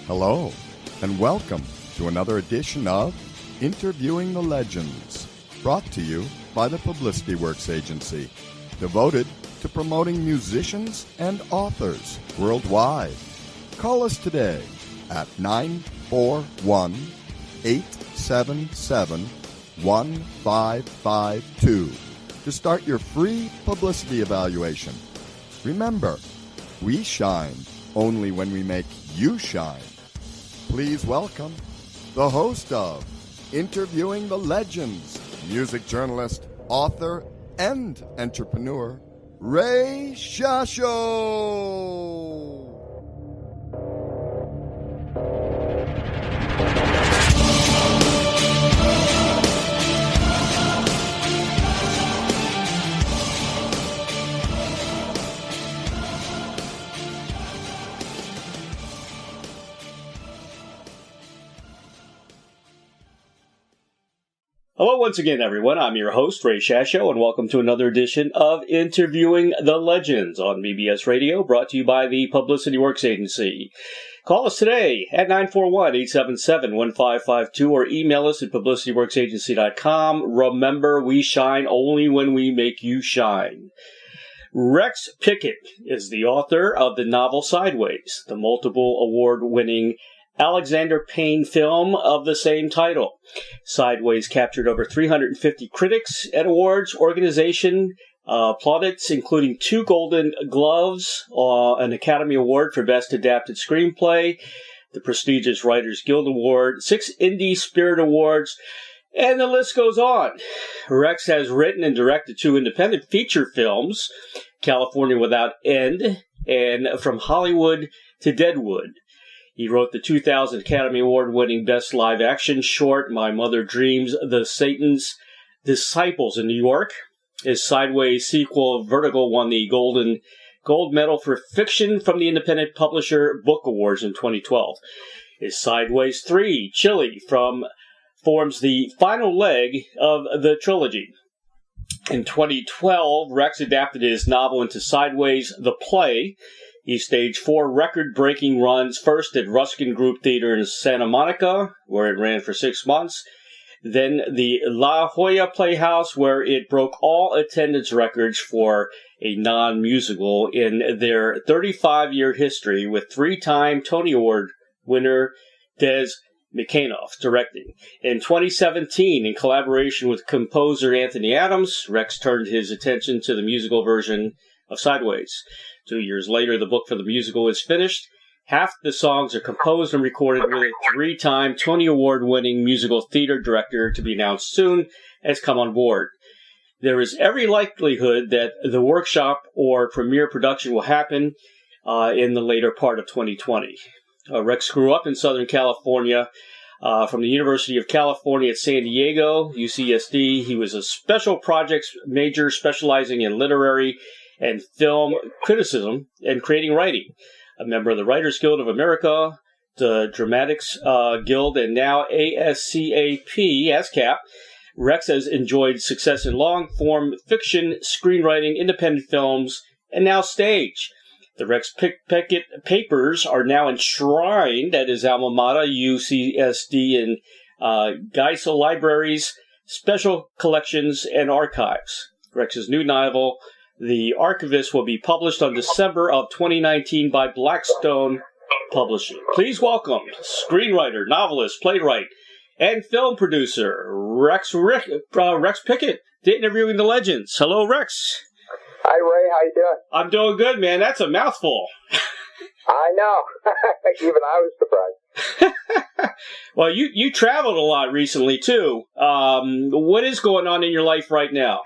Hello, and welcome to another edition of Interviewing the Legends, brought to you by the Publicity Works Agency, devoted to promoting musicians and authors worldwide. Call us today at 941-877-1552 to start your free publicity evaluation. Remember, we shine only when we make you shine. Please welcome the host of Interviewing the Legends, music journalist, author, and entrepreneur, Ray Shasho. Hello once again, everyone. I'm your host, Ray Shasho, and welcome to another edition of Interviewing the Legends on BBS Radio, brought to you by the Publicity Works Agency. Call us today at 941-877-1552 or email us at publicityworksagency.com. Remember, we shine only when we make you shine. Rex Pickett is the author of the novel Sideways, the multiple award-winning Alexander Payne film of the same title. Sideways captured over 350 critics at awards organization plaudits, including 2 Golden Gloves, an Academy Award for Best Adapted Screenplay, the prestigious Writers Guild Award, 6 Indie Spirit Awards, and the list goes on. Rex has written and directed 2 independent feature films, California Without End and From Hollywood to Deadwood. He wrote the 2000 Academy Award-winning Best Live-Action short, My Mother Dreams the Satan's Disciples in New York. His Sideways sequel, Vertigo, won the Gold Medal for Fiction from the Independent Publisher Book Awards in 2012. His Sideways 3, Chile, forms the final leg of the trilogy. In 2012, Rex adapted his novel into Sideways, the play. He staged 4 record-breaking runs, first at Ruskin Group Theatre in Santa Monica, where it ran for 6 months, then the Jolla Playhouse, where it broke all attendance records for a non-musical in their 35-year history, with 3-time Tony Award winner Des McAnuff directing. In 2017, in collaboration with composer Anthony Adams, Rex turned his attention to the musical version of Sideways. 2 years later, the book for the musical is finished. Half the songs are composed and recorded with a 3-time Tony Award-winning musical theater director to be announced soon has come on board. There is every likelihood that the workshop or premiere production will happen in the later part of 2020. Rex grew up in Southern California from the University of California at San Diego, UCSD. He was a special projects major specializing in literary and film criticism and creating writing. A member of the Writers Guild of America, the Dramatics Guild, and now ASCAP, Rex has enjoyed success in long-form fiction, screenwriting, independent films, and now stage. The Rex Pickett papers are now enshrined at his alma mater, UCSD, and Geisel Libraries, special collections, and archives. Rex's new novel, The Archivist, will be published on December of 2019 by Blackstone Publishing. Please welcome screenwriter, novelist, playwright, and film producer Rex Pickett to Interviewing the Legends. Hello, Rex. Hi, Ray. How you doing? I'm doing good, man. That's a mouthful. I know. Even I was surprised. Well, you traveled a lot recently, too. What is going on in your life right now?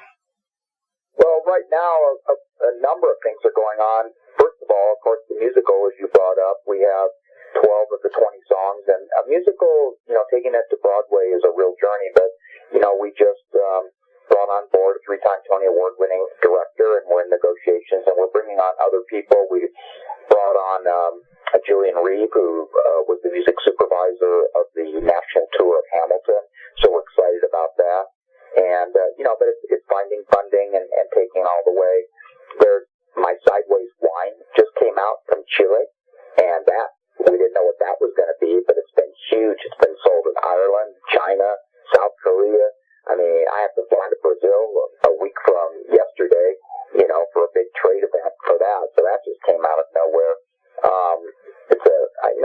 Well, right now, a number of things are going on. First of all, of course, the musical, as you brought up, we have 12 of the 20 songs. And a musical, taking it to Broadway is a real journey. But, we just brought on board a 3-time Tony Award-winning director, and we're in negotiations, and we're bringing on other people. We brought on Julian Reeve, who was the music supervisor of the national tour of Hamilton. So we're excited about that. And, but it's finding funding and taking all the way. There's my Sideways wine just came out from Chile, and that, we didn't know what that was going to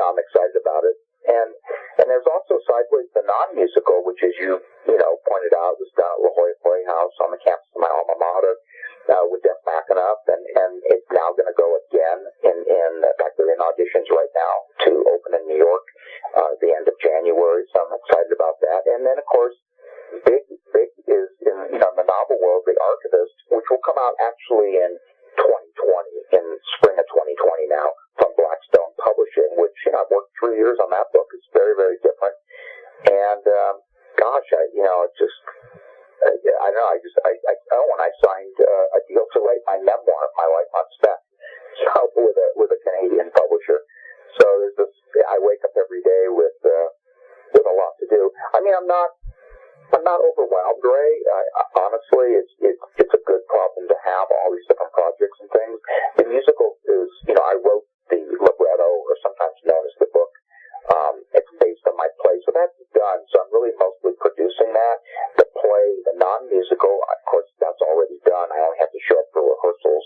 I'm excited about it. And there's also Sideways, the non-musical, which, as you pointed out, was done at La Jolla Playhouse on the campus of my alma mater with Des McAnuff, and it's now going to go again. In fact, they're in auditions right now to open in New York the end of January, so I'm excited about that. And then, of course, big is in the novel world, The Archivist, which will come out actually in 2020, in spring of 2020 now, from Blackstone Publishing, which I've worked 3 years on that book. It's very, very different. And gosh, I don't know. When I signed a deal to write my memoir, My Life on Spec, so with a Canadian publisher. So there's this. I wake up every day with a lot to do. I mean, I'm not overwhelmed, Ray. Honestly, it's a good problem to have, all these different projects and things. The musical is, I wrote the libretto, or sometimes known as the book. It's based on my play, so that's done. So I'm really mostly producing that. The play, the non-musical, of course, that's already done. I only have to show up for rehearsals.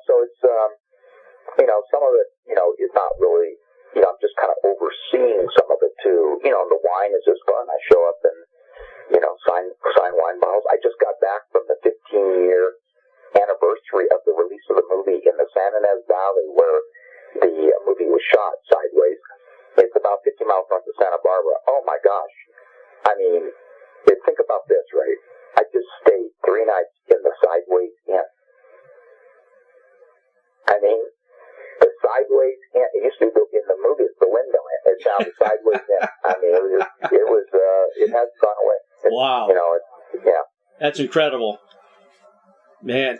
So it's, some of it, is not really, I'm just kind of overseeing some of it too. The wine is just fun. I show up and, sign wine bottles. I just got back from the 15-year anniversary of the release of the movie in the San Ynez Valley, where the movie was shot, Sideways. It's about 50 miles north of Santa Barbara. Oh my gosh. I mean, think about this, right? I just stayed 3 nights in the Sideways Inn. I mean, the Sideways Inn, it used to be in the movies, the window Inn. It's now the Sideways Inn. I mean, it has gone away. Wow. Yeah. That's incredible. Man,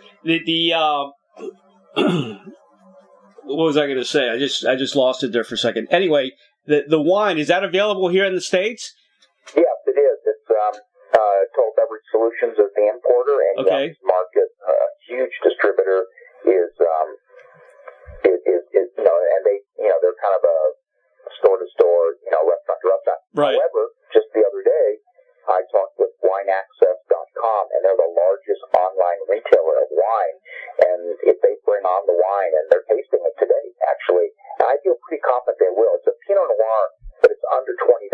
what was I going to say? I just lost it there for a second. Anyway, the wine, is that available here in the States? Yes, it is. It's Total Beverage Solutions is the importer, and okay. Young's Market, a huge distributor, is and they they're kind of a store to store, restaurant to restaurant. Right. However, just the other day, I talked with wineaccess.com, and they're the largest online retailer of wine. And if they bring on the wine, and they're tasting it today, actually, and I feel pretty confident they will. It's a Pinot Noir, but it's under $20.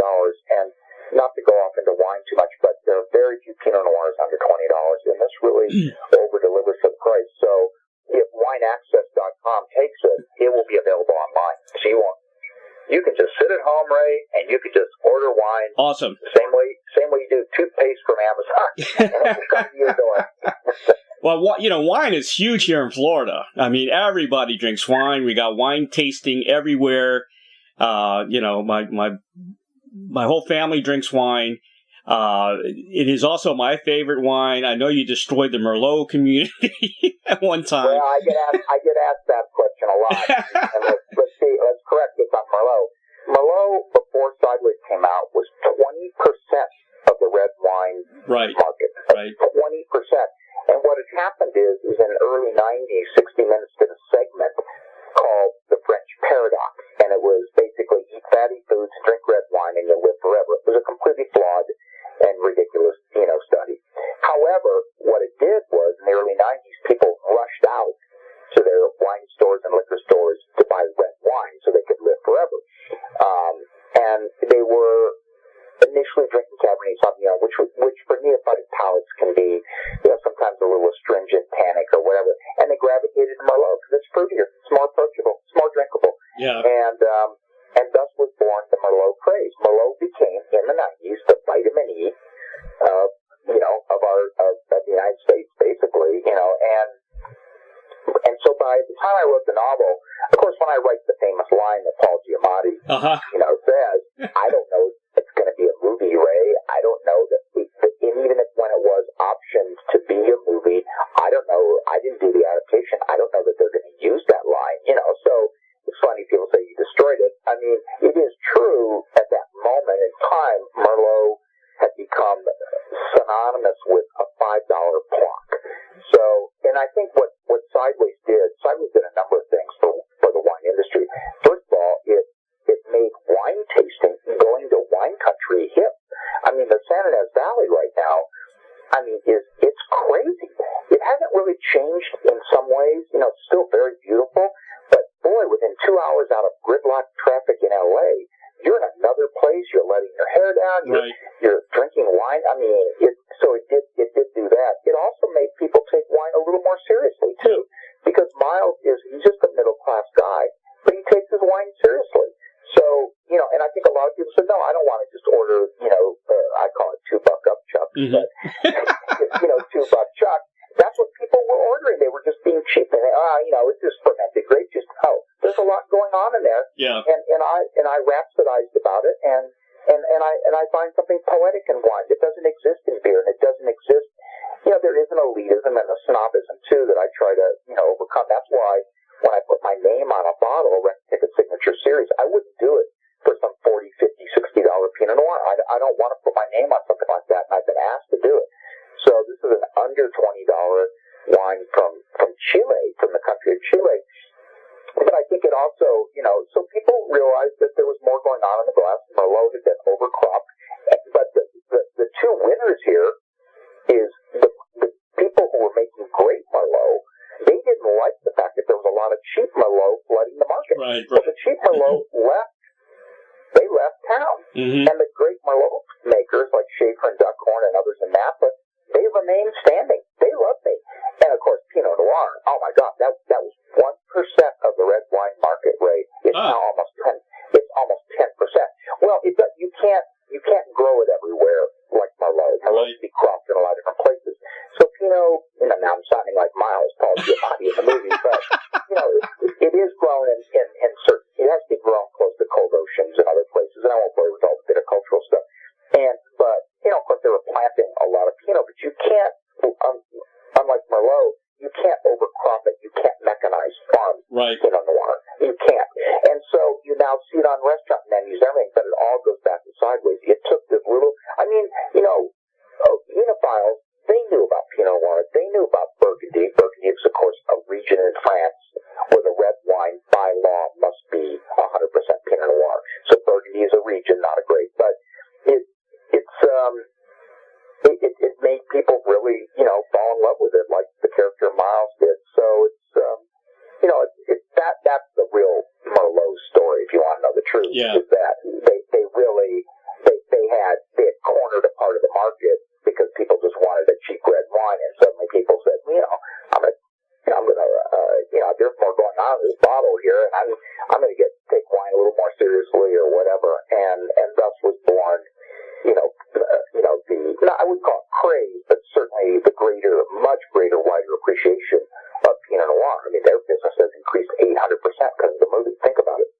And not to go off into wine too much, but there are very few Pinot Noirs under $20, and this really over-delivers for the price. So if wineaccess.com takes it, it will be available online. So you can just sit at home, Ray, and you can just order wine. Awesome. Same way you do toothpaste from Amazon. And it will come to your door. Well, wine is huge here in Florida. I mean, everybody drinks wine. We got wine tasting everywhere. My whole family drinks wine. It is also my favorite wine. I know you destroyed the Merlot community at one time. Well, I get asked that question a lot. And let's correct this on Merlot. Merlot, before Sideways came out, was 20% of the red wine market. Right. 20%. And what had happened is in the early 90s, 60 Minutes did a segment called The French Paradox. And it was basically eat fatty foods, drink red wine, and you'll live forever. It was a completely flawed and ridiculous, study. However, what it did was, in the early 90s, people rushed out to their wine stores and liquor stores to buy red wine so they could live forever. And they were initially drinking Cabernet Sauvignon, which for neophytic palates can be, sometimes a little astringent, tannic, or whatever. And they gravitated to Merlot because it's fruitier, it's more approachable, it's more drinkable. Yeah. And thus was born the Merlot craze. Merlot became, in the 90s, the vitamin E of the United States, basically, and so by the time I wrote the novel, of course, when I write the famous line that Paul Giamatti, says, I don't know if it's going to be a movie, Ray. I don't know that, and even if when it was optioned to be a movie, I don't know. I didn't do the adaptation. I don't know that they're going to use that line, So it's funny people say you destroyed it. I mean, it is true at that moment in time, Merlot had become synonymous with a $5 block. So, and I think what Sideways did a number of things for the wine industry. First of all, it made wine tasting, going to wine country hip. I mean, the San Ynez Valley right now, it's crazy. It hasn't really changed in some ways. It's still very beautiful, but boy, within 2 hours out of gridlock traffic in on. Right. You're drinking wine. I mean, it did do that. It also made people take wine a little more seriously, too, because Miles he's just a middle-class guy, but he takes his wine seriously. So, and I think a lot of people said, no, I don't want to just order, I call it $2 up chuck, Mm-hmm. but, $2 chuck. That's what people were ordering. They were just being cheap. And it's just fermented grape juice. Oh, there's a lot going on in there. Yeah. And I rhapsodized about it, and I find something poetic in wine that doesn't exist in beer, and it doesn't exist. There is an elitism and a snobism too that I try to overcome. That's why when I put my name on a bottle, a Pickett Signature Series, I wouldn't do it for some $40, $50, $60 Pinot Noir. I don't want to put my name on something like that, and I've been asked to do it. So this is an under $20 wine from Chile, from the country of Chile. But I think it also, so people realized that there was more going on in the glass. Merlot had been overcropped. But the two winners here is the people who were making great Merlot. They didn't like the fact that there was a lot of cheap Merlot flooding the market. Right. So the cheap Merlot left town. Mm-hmm. And the great Merlot makers like Schaefer and Duckhorn and others in Napa, they remained standing. They loved me. And of course, Pinot Noir, oh my God, that was 1% of the red wine market rate. It's now almost 10%. It's almost 10%. Well, you can't grow it everywhere like Merlot. Merlot can be cropped in a lot of different places. So Pinot, now I'm sounding like Miles, Paul Giamatti in the movie, but it is grown in certain. It has to be grown close to cold oceans and other places. And I won't bore you with all the viticultural stuff. But of course, they were planting a lot of Pinot, but you can't. Unlike Merlot, you can't overcrop it. You can't mechanize farm Pinot Noir. You can't. And so you now see it on restaurant menus, everything, but it all goes back to sideways. It took this little, enophiles, they knew about Pinot Noir. They knew about Burgundy. Burgundy is, of course, a region in France where the red wine, by law, must be 100% Pinot Noir. So Burgundy is a region, not a grape, but it made people really, fall in love with it, like the character Miles did. So that's the real Merlot story, if you want to know the truth. Yeah. Is that they had cornered a part of the market because people just wanted a cheap red wine, and suddenly people said, there's more going on in this bottle here, and I'm going to take wine a little more seriously or whatever, and thus was born, I wouldn't call it craze, but certainly the much greater, wider appreciation of Pinot Noir. I mean, their business has increased 800% because of the movie. Think about it.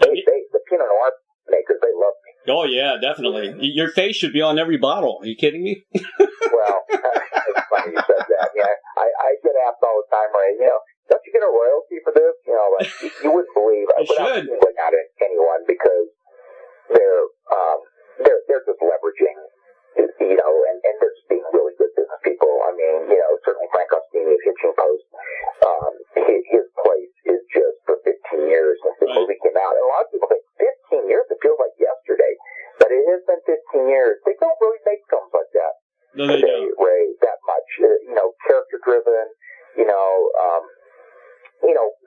The Pinot Noir makers, they love me. Oh, yeah, definitely. Your face should be on every bottle. Are you kidding me? Well, it's funny you said that. Yeah, I get asked all the time, Ray, don't you get a royalty for this? You wouldn't believe. You should. Without not anyone, because they're just leveraging, and they're just being really good business people. I mean, certainly Frank Ostini of Hitching Post, his place is just for 15 years since the movie came out. And a lot of people think 15 years, it feels like yesterday, but it has been 15 years. They don't really make films like that. No, they don't. Ray, that much. Character driven,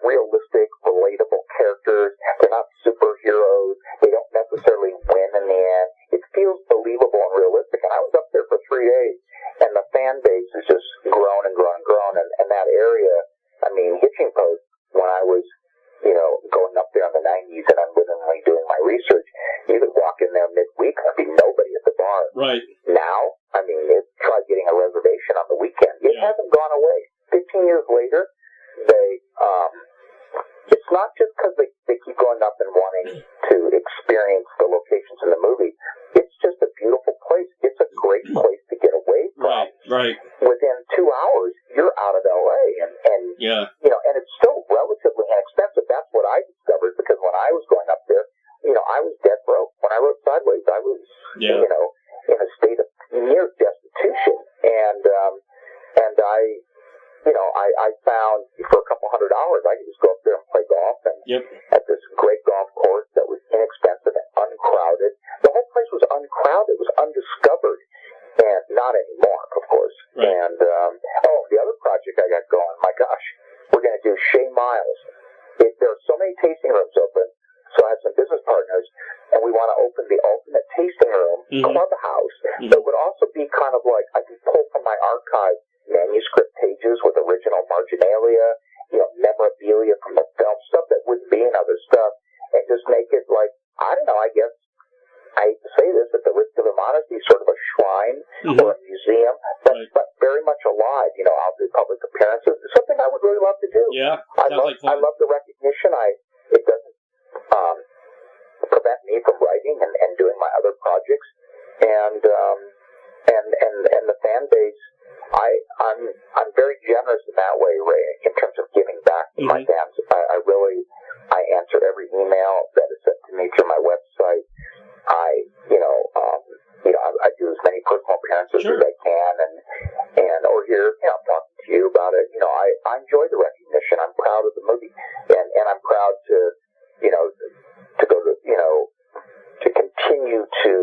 realistic, relatable characters. They're not superheroes. They don't necessarily win in the end. It feels believable and realistic. And I was up there for 3 days, and the fan base has just grown and grown and grown. And that area, I mean, Hitching Post, when I was, going up there in the 90s and unwittingly doing my research, you could walk in there midweek and there'd be nobody at the bar. Right. Now, I mean, try getting a reservation on the weekend. It hasn't gone away. 15 years later, it's not just because they keep going up and wanting to experience the locations in the movie. It's just a beautiful place. It's a great place to get away from. Right. Within 2 hours, you're out of LA, and and it's still relatively inexpensive. That's what I discovered, because when I was going up there, I was dead broke. When I wrote Sideways, I was in a state of near destitution, and I found for a couple $100 I could just go up there and play golf, and at this great golf course that was inexpensive and uncrowded. The whole place was uncrowded. It was undiscovered, and not anymore, of course. Right. And the other project I got going, my gosh, we're going to do Chez Miles. There are so many tasting rooms open, so I have some business partners, and we want to open the ultimate tasting room clubhouse that would also be kind of like, I could pull from my archive manuscript pages with original marginalia, memorabilia from the film, stuff that wouldn't be in other stuff, and just make it like, I don't know, I guess, I hate to say this at the risk of immodesty, sort of a shrine or a museum, but very much alive. I'll do public appearances. It's something I would really love to do. Yeah, I love the recognition. It doesn't prevent me from writing and doing my other projects, and the fan base. I'm very generous in that way, Ray, in terms of giving back to my fans. I answer every email that is sent to me through my website. I do as many personal appearances as I can, or here, I'm talking to you about it. I enjoy the recognition. I'm proud of the movie, and I'm proud to go to, to continue to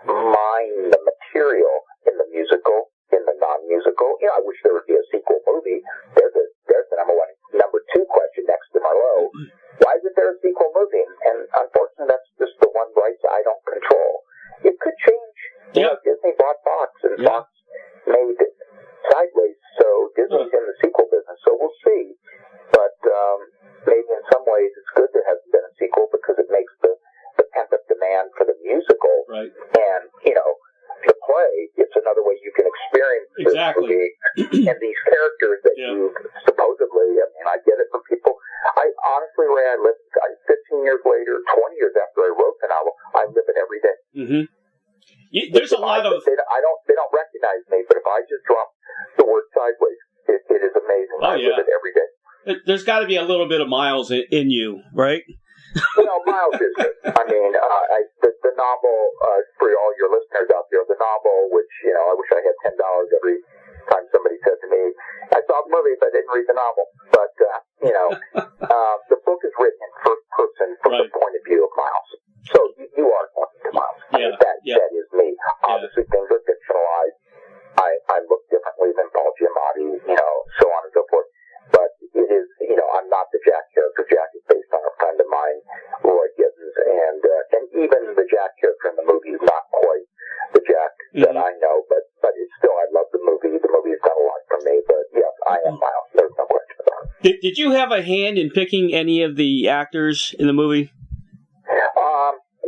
mine the material in the musical, in the non-musical. I wish there would be a sequel movie. There's the number one. Number two question next to Marlowe. Why isn't there a sequel movie? And unfortunately, that's just the one rights I don't control. It could change. Disney bought Fox, and Fox made Sideways, so Disney's in the sequel business. So we'll see. But maybe in some ways it's good there hasn't been a sequel, because it makes the pent-up demand for the musical. Right. And, the play, it's another way you can experience this movie and these characters that you supposedly, I get it from people. I honestly, Ray, 15 years later, 20 years after I wrote the novel, I live it every day. There's a lot of... They don't recognize me, but if I just drop the word Sideways, it is amazing. I live it every day. There's got to be a little bit of Miles in you, right? Miles is good. The novel, for all your listeners out there, the novel, which, I wish I had $10 every time somebody said to me, I saw the movie, but I didn't read the novel. But, the book is written in first person from the point of view of Miles. So you are talking to Miles. That is me. Obviously, things are fictionalized. I look differently than Paul Giamatti, so on and so forth. But it is, I'm not the Jack character. Jack is based on a friend of mine, Roy Gibbons, and even the Jack character in the movie is not quite the Jack that I know, but it's still, I love the movie. The movie has done a lot for me, but yes, I am Miles. There's no question about it. Did you have a hand in picking any of the actors in the movie?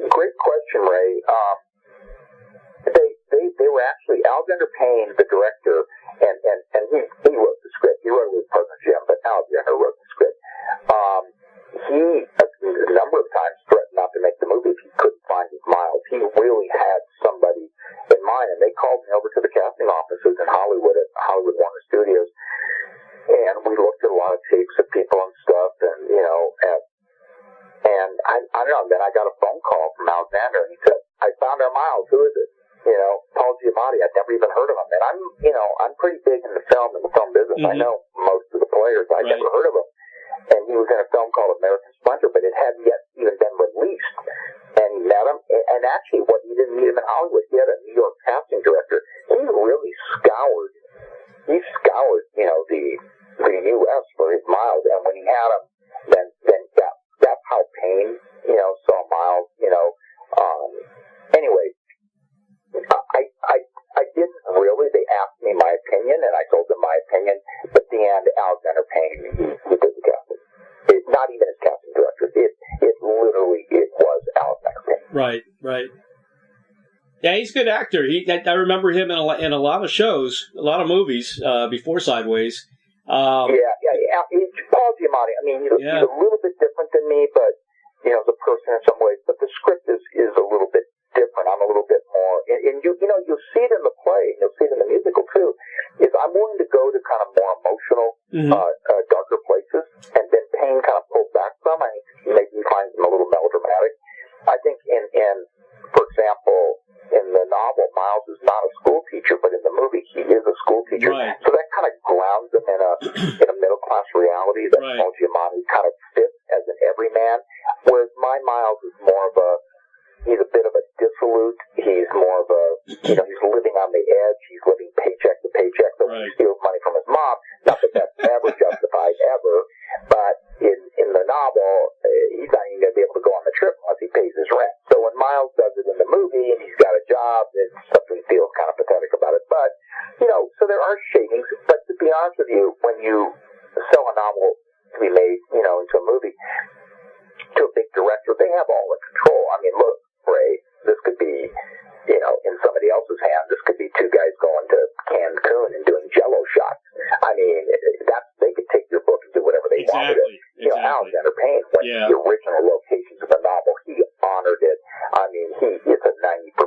Great question, Ray. They were actually, Alexander Payne, the director, and he wrote the script. He wrote it with partner Jim, but Alexander wrote the script. He, a number of times, threatened not to make the movie if he couldn't find his Miles. He really had somebody in mind, and they called me over to the casting offices in Hollywood at Hollywood Warner Studios, and we looked at a lot of tapes of people and stuff, and I don't know. Then I got a phone call from Alexander, and he said, "I found our Miles. Who is it?" Paul Giamatti. I'd never even heard of him, and I'm pretty big in the film business. I know most of the players. I'd never heard of him, and he was in a film called American Splendor, but it hadn't yet even been released. And he met him, and actually, he didn't meet him in Hollywood. He had a New York casting director. He really scoured. He scoured, the U.S. for his Miles, and when he had him, then that's how Payne, saw Miles. Anyway, I didn't really. They asked me my opinion, and I told them my opinion. But at the end, Alexander Payne, he did the casting. Not even his casting director. It literally was Alexander Payne. Right. Yeah, he's a good actor. I remember him in a lot of shows, a lot of movies before Sideways. Paul Giamatti. He's a little bit different than me, but as a person in some ways. But the script is a little bit different. I'm a little bit more, and you'll see it in the play, and you'll see it in the musical too. Is I'm willing to go to kind of more emotional, darker places, and then Payne kind of pulls back from. Maybe finds him a little melodramatic. I think for example, in the novel, Miles is not a school teacher, but in the movie, he is a school teacher. Right. So that kind of grounds him in a middle class reality that Paul Giamatti kind of fits as an everyman. Whereas my Miles is more of he's a bit of a dissolute. He's more of he's living on the edge. He's living paycheck to paycheck. So he steals money from his mom. Not that that's ever justified ever, but in the novel, he's not even going to be able to go on the trip unless he pays his rent. So when Miles does it in the movie and he's got a job something feels kind of pathetic about it. But, so there are shadings. But to be honest with you, when you sell a novel to be made, into a movie, to a big director, they have all the control. I mean, look, Ray, this could be, in somebody else's hand. This could be two guys going to Cancun and doing Jello shots. I mean, they could take your book and do whatever they wanted. Exactly. Alexander Payne went to the original locations of the novel. He honored it. I mean, it's a 95%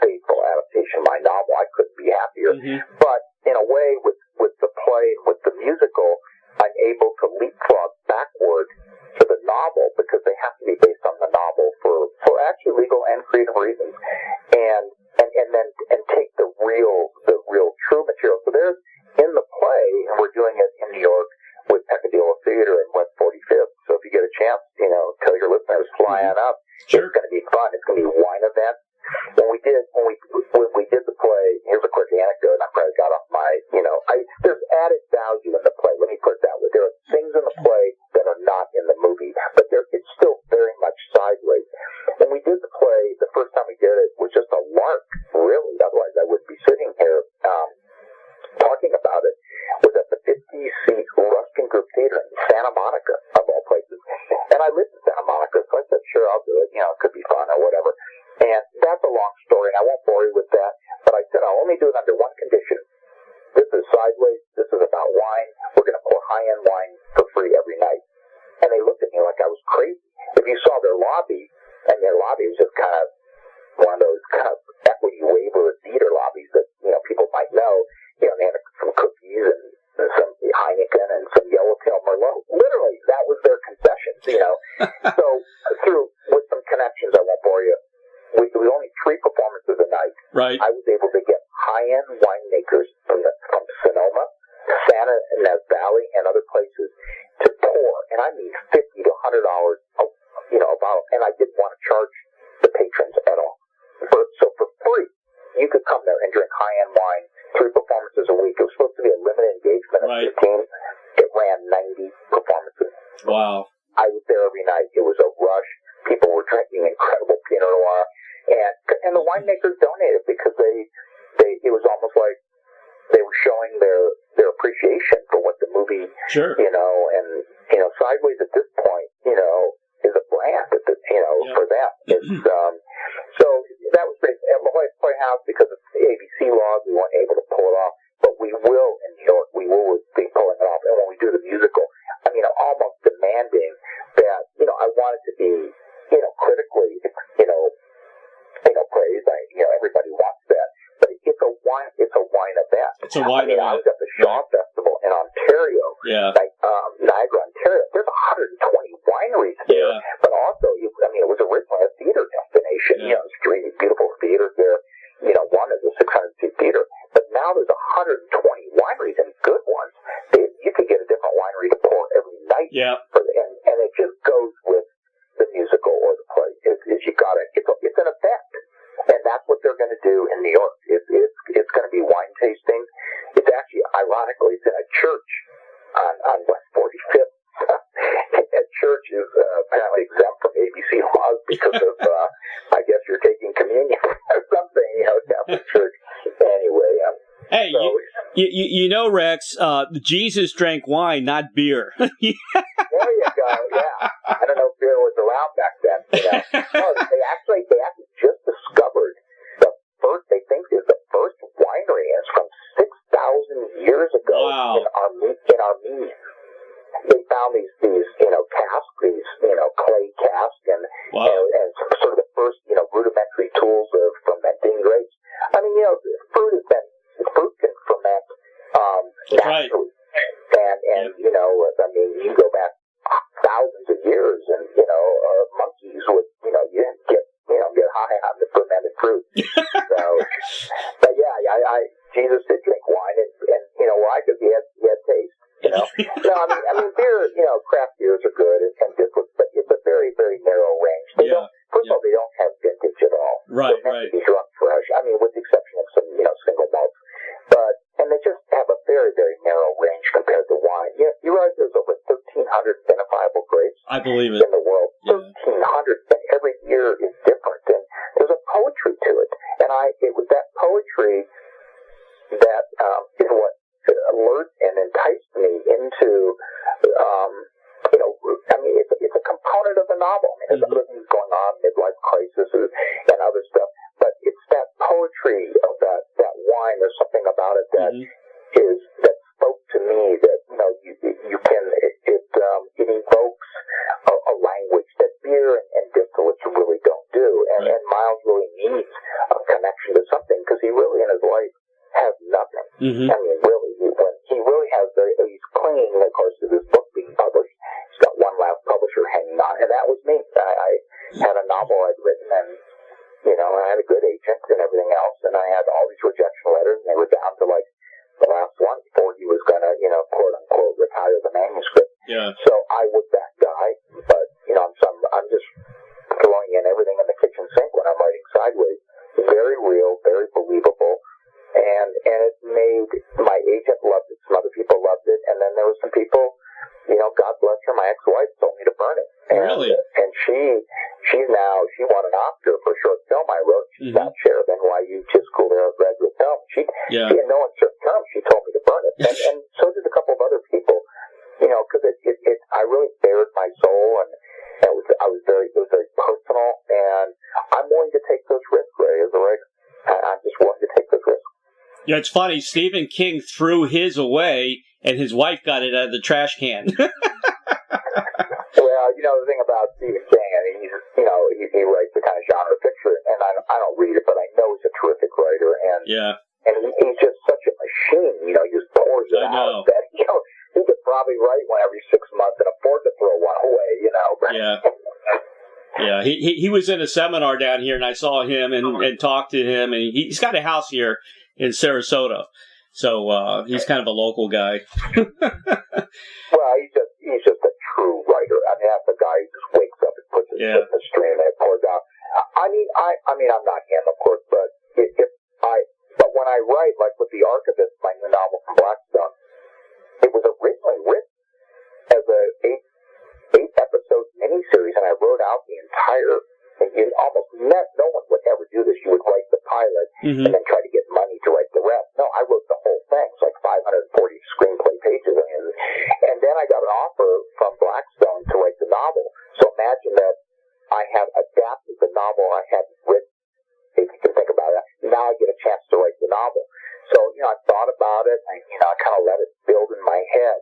faithful adaptation of my novel. I couldn't be happier. Mm-hmm. But in a way, with the play, with the musical, I'm able to leapfrog backward to the novel because they have to be based on the novel for actually legal and creative reasons, and then take the real true material. So there's in the play, and we're doing it in New York with Pickett Theatre in West 45th. So if you get a chance, tell your listeners, fly on up. Sure. It's going to be fun. It's going to be a wine event. When we did the play, here's a quick anecdote. I probably got off my, there's added value in the play. Let me put it that way. There are things in the play that are not in the movie, but it's still very much sideways. When we did the play, the first time we did it was just a lark, really. Otherwise, I wouldn't be sitting here talking about it. Was at the 50-seat Ruskin Group Theatre in Santa Monica, of all places. And I lived in Santa Monica, so I said, sure, I'll do it. It could be fun or whatever. And that's a long story, and I won't bore you with that. But I said I'll only do it under one condition. This is sideways. This is about wine. We're going to pour high-end wine for free every night. And they looked at me like I was crazy. If you saw their lobby, and their lobby was just kind of one of those kind of equity waiver theater lobbies that, people might know. They had some cookies and some Heineken and some Yellowtail Merlot. Literally, that was their concessions, So with some connections, I won't bore you. We only 3 performances a night. Right. I was able to get high-end winemakers from Sonoma, Santa Ynez Valley, and other places to pour, and I mean $50 to $100, a bottle, and I didn't want to charge the patrons at all. So for free, you could come there and drink high-end wine, 3 performances a week. It was supposed to be a limited engagement of 15. It ran 90 performances. Wow. I was there every night. It was a rush. People were drinking incredible Pinot Noir, and the winemakers donated because it was almost like they were showing their appreciation for what the movie, sure. And Sideways at this point, is a brand, for them. It's, so that was great. And La Jolla Playhouse, because of the ABC laws, we weren't able to pull it off, but we will in New York. We will be pulling it off. And when we do the musical, almost demanding that, I want it to be, critically, praised. Everybody wants that. But it's a wine event. It's a wine event. I was at the Shaw Festival in Ontario. Yeah. Niagara, Ontario. There's 120 wineries there. Yeah. But also, it was originally a theater destination. Yeah. There's 3 beautiful theaters there. One is a 600-seat theater. But now there's 120 wineries and good ones. You could get a different winery to pour every night. Yeah. And it just goes with the musical or the play. It's an event. And that's what they're going to do in New York. It's going to be wine tasting. It's actually, ironically, it's in a church on West 45th. That church is apparently exempt from ABC laws because of, I guess you're taking communion or something, Catholic church. Anyway. Hey, so, Rex, Jesus drank wine, not beer. There you go, yeah. I don't know if beer was around back then. No, they actually just discovered they think is the first winery, and it's from 6,000 years ago. Wow. in Armenia. They found these casks, clay casks, and sort of the first rudimentary tools of fermenting grapes. Fruit can ferment naturally, and you can go back thousands of years, and monkeys would you get high on the fermented fruit. So, but yeah, Jesus did drink wine, and why? Because he had taste. No, beer. Craft beers are good, and but it's a very, very narrow range. First of all, they don't have vintage at all. Right, They're meant to be drunk fresh. With the exception of some single malts, and they just have a very, very narrow range compared to wine. You realize there's over 1,300 identifiable grapes. I believe it. In the world, 1,300, and every year is different, and there's a poetry to it. And things going on, midlife crises and other stuff. But it's that poetry of that wine. There's something about it that that spoke to me. That you can it evokes a language that beer and distillates really don't do. And Miles really needs a connection to something because he really in his life has nothing. I mean, really, he really has he's clinging, of course, to this book being published. He's got one last publisher hanging on, and that was me. I had a novel I'd written, and I had a good agent and everything else, and I had all these rejection letters, and they were down to like the last one before he was going to, quote unquote, retire the manuscript. Yeah. So I was that guy, but I'm just throwing in everything in the kitchen sink when I'm writing Sideways. Very real, very believable, and it made my agent loved it. Some other people loved it, and then there were some people, God bless her, my ex-wife told me to burn it. Really? And she won an Oscar for a short film I wrote. She's now chair of NYU School of Graduate Film. She in no uncertain terms, she told me to burn it, and so did a couple of other people. Because I really bared my soul, and it was very personal, and I'm willing to take those risks, Ray, as a writer. I'm just willing to take those risks. Yeah, it's funny. Stephen King threw his away, and his wife got it out of the trash can. Well, the thing about Stephen King, I mean, he writes the kind of genre fiction, and I don't read it, but I know he's a terrific writer, and he's just such a machine. He just pours it out. That, he could probably write one every 6 months and afford to throw one away. Yeah. Yeah, he was in a seminar down here, and I saw him and talked to him, and he's got a house here in Sarasota, so he's kind of a local guy. Well, he's just a true writer. I mean, that's a guy who just wakes up and puts his foot in the stream and it pours out. I mean, I'm not him, of course, but but when I write, like with The Archivist, my new novel from Blackstone, it was originally written as a eight episode miniseries, and I wrote out the entire. And no one would ever do this. You would write the pilot and then try to get money to write the rest. No, I wrote the whole thing. It's like 540 screenplay pages. And then I got an offer from Blackstone to write the novel. So imagine that I have adapted the novel I had written. If you can think about it, now I get a chance to write the novel. So, I thought about it, and, I kind of let it build in my head.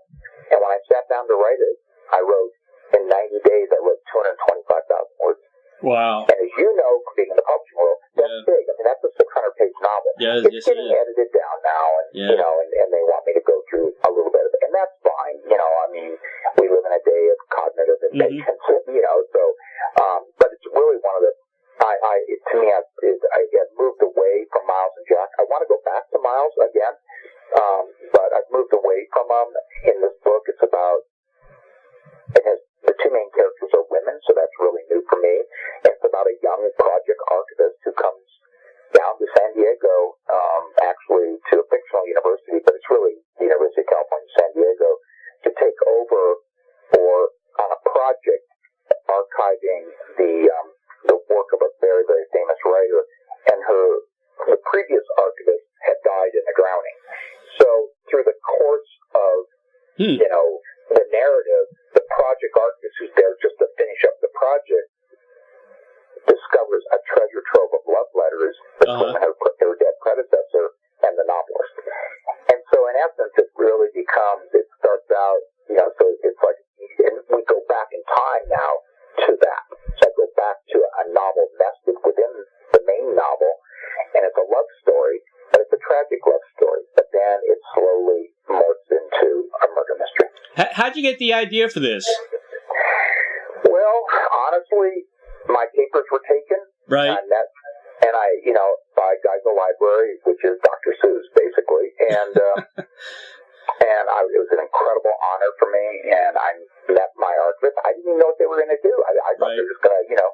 And when I sat down to write it, I wrote, in 90 days, I wrote 225,000 words. Wow. And as you know, being in the publishing world, that's big. I mean, that's a 600-page novel. Yeah, it's getting edited down now, and and they want me to go through a little bit of it, and that's fine. I mean, we live in a day of cognitive impatience, so, but it's really one of the, to me, I had moved away from Miles and Jack. I want to go back to Miles again, but I've moved away from them. In this book, it's about, the two main characters are women, so that's really new for me. It's about a young project archivist who comes down to San Diego, actually to a fictional university, but it's really the University of California, San Diego, to take over on a project archiving the work of a very, very famous writer, and the previous archivist had died in a drowning. So through the course of the narrative, the project archivist who's there just to finish up the project discovers a treasure trove of love letters between her dead predecessor and the novelist. And so in essence, it really it starts out, so it's like, and we go back in time now to that. So I go back to a novel nested within the main novel, and it's a love story, but it's a tragic love story. But then it slowly morphs into a murder mystery. How'd you get the idea for this? Well, honestly, my papers were taken. Right. And I, by Geisel Library, which is Dr. Seuss, basically. And it was an incredible honor for me, and I met my archivist. I didn't even know what they were going to do. I thought they were just going to,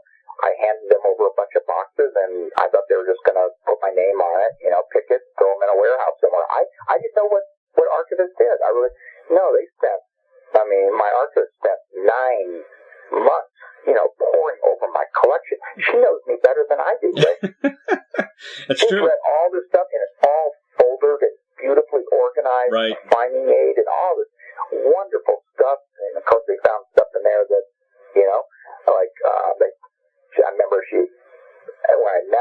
I handed them over a bunch of boxes, and I thought they were just going to put my name on it, Pickett, throw them in a warehouse somewhere. I didn't know what archivists did. My archivist spent 9 months, poring over my collection. She knows me better than I do, right? That's She's true. read all this stuff, and it's all foldered and beautifully organized, right. finding aid, and all this wonderful stuff. And of course, they found stuff in there that,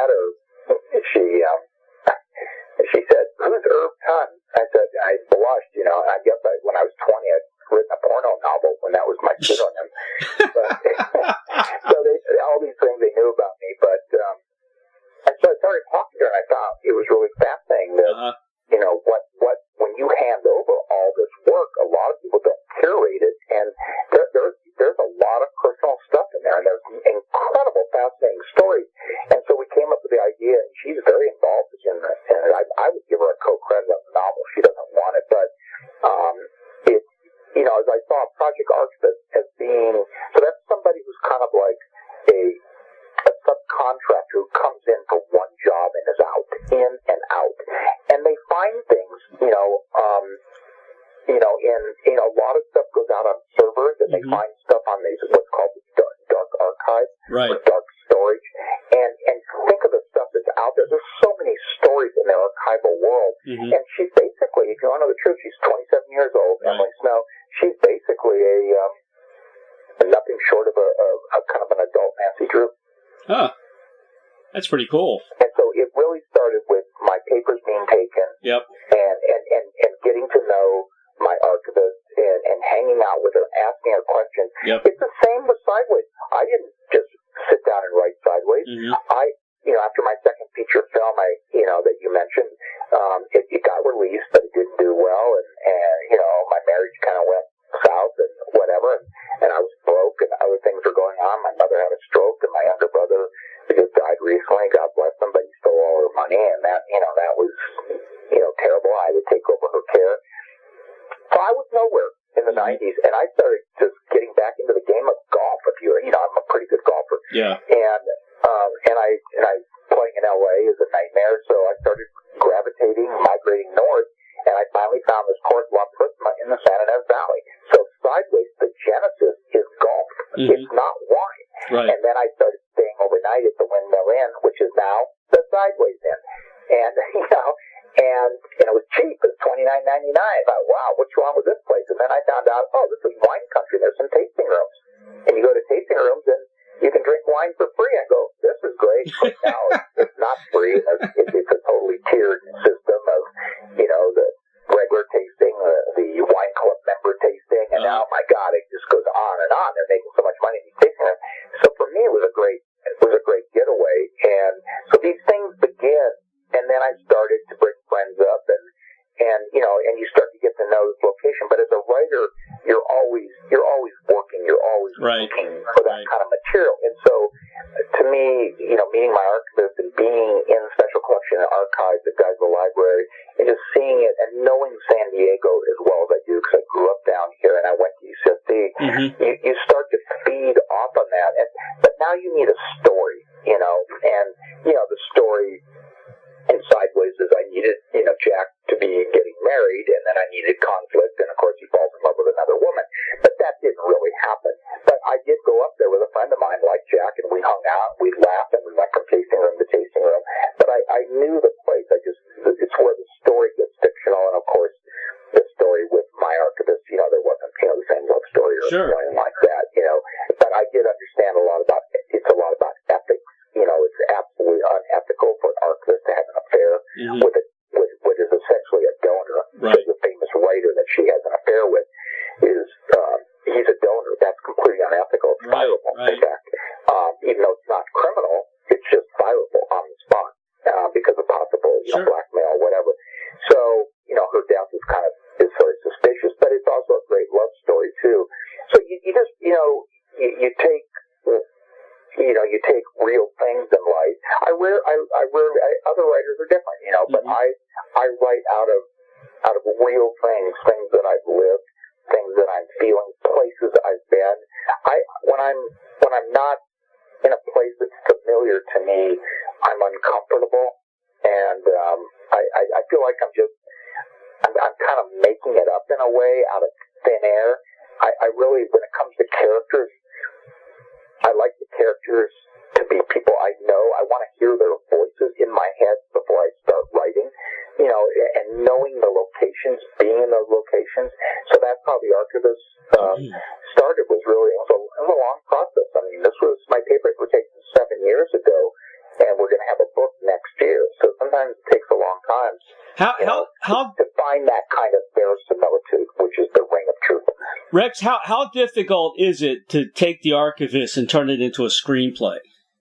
that, or she said, "Who's Irv Tunn?" I said, I blushed, I guess when I was 20, I'd written a porno novel when that was my pseudonym. But, so all these things they knew about me, but, and so I started talking to her, and I thought it was really fascinating that, when you hand over all this work, a lot of people don't curate it, and there's a lot of personal stuff in there, and there's incredible, fascinating stories. And so we came up with the idea, and she's very involved in it, and I would give her a co-credit on the novel. She doesn't want it, but as I saw Project Archivist as being, so that's somebody who's kind of like a subcontractor who comes in for one job and is out, in and out. And they find things, a lot of stuff goes out on servers, and they find stuff on these, what's called dark archive, or dark storage. And think of the stuff that's out there. There's so many stories in the archival world. And she's basically, if you want to know the truth, she's 27 years old, Emily Snow. She's basically a nothing short of a kind of an adult Nancy Drew. Huh. That's pretty cool. And so it really started with my papers being taken. Yep. And getting to know my archivist and hanging out with her, asking her questions. Yep. It's the same with Sideways. I didn't just sit down and write Sideways. After my second feature film, that you mentioned, it got released, but it didn't do well, and my marriage kind of went south and whatever, and I was broke, and other things were going on. My mother had a stroke, and my younger brother just died recently. God bless him, but he stole all her money, and that was terrible. I had to take over her care. So I was nowhere in the 90s, and I started just getting back into the game of golf. I'm a pretty good golfer. Yeah. And I playing in LA is a nightmare, so I started migrating north, and I finally found this course, La Prisma, in the San Ynez Valley. So Sideways, the genesis is golf. It's not wine. Right. And then I started staying overnight at the Windmill Inn, which is now the Sideways Inn. And, and it was cheap. It was $29.99. I thought, wow, what's wrong with this place? And then I found out, this is wine country. There's some tasting rooms. And you go to tasting rooms, and you can drink wine for free. I go, this is great. But now it's not free. It's a totally tiered system of, the regular tasting, the wine club member tasting, and now, my God, it just goes on and on. They're making so much money in these tasting rooms. So for me, it was a great getaway. And so these things begin, and then I started to bring friends up, and you start to get to know this location. But as a writer, you're always working, you're always looking for that kind of material. And so, to me, meeting my archivist and being in the Special Collection and Archives at Geisel Library, and just seeing it and knowing San Diego as well as I do, because I grew up down here and I went to UCSD, you start to feed off on that. But now you need a story, and the story in Sideways is I needed, Jack to be getting married, and then I needed conflict, and of course he falls in love with another woman. But that didn't really happen. But I did go up there with a friend of mine like Jack, and we hung out, we laughed, and we went from tasting room to tasting room. But I knew the place. It's where the story gets fictional, and of course the story with my archivist, there wasn't, the same love story or anything like that, But I did understand a lot about ethics. It's absolutely unethical for an archivist to have an affair with what is essentially a donor. Right. The famous writer that she has an affair with is he's a donor. That's completely unethical. It's fireable, in fact. Even though it's not criminal, it's just fireable on the spot because of possible blackmail or whatever. So her death is sort of suspicious, but it's also a great love story too. So you just you take. You take real things in life. Other writers are different, but I write out of real things that I've lived, things that I'm feeling, places I've been. When I'm not in a place that's familiar to me, I'm uncomfortable, and I feel like I'm kind of making it up in a way out of thin air. I really, when it comes to characters, I like the characters to be people I know. I want to hear their voices in my head before I start writing, and knowing the locations, being in those locations. So that's how The Archivist started. It was a long process. I mean, my papers were taken 7 years ago, and we're going to have a book sometimes it takes a long time. To find that kind of verisimilitude, which is the ring of truth. Rex, how difficult is it to take The Archivist and turn it into a screenplay?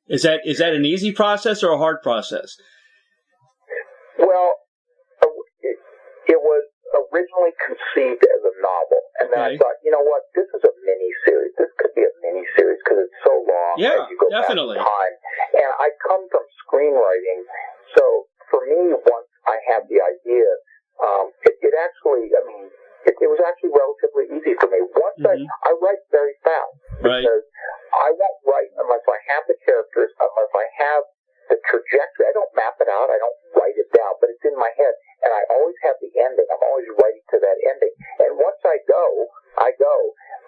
Is that an easy process or a hard process? Well, it was originally conceived as a novel, and then I thought, you know what, this is a mini-series. This could be a mini-series because it's so long as you go definitely. back in time. And I come from screenwriting, so for me, once I had the idea, it actually, I mean, it was actually relatively easy for me. Once I write very fast, because I won't write unless I have the characters, unless I have the trajectory. I don't map it out. I don't write it down, but it's in my head, and I always have the ending. I'm always writing to that ending. And once I go.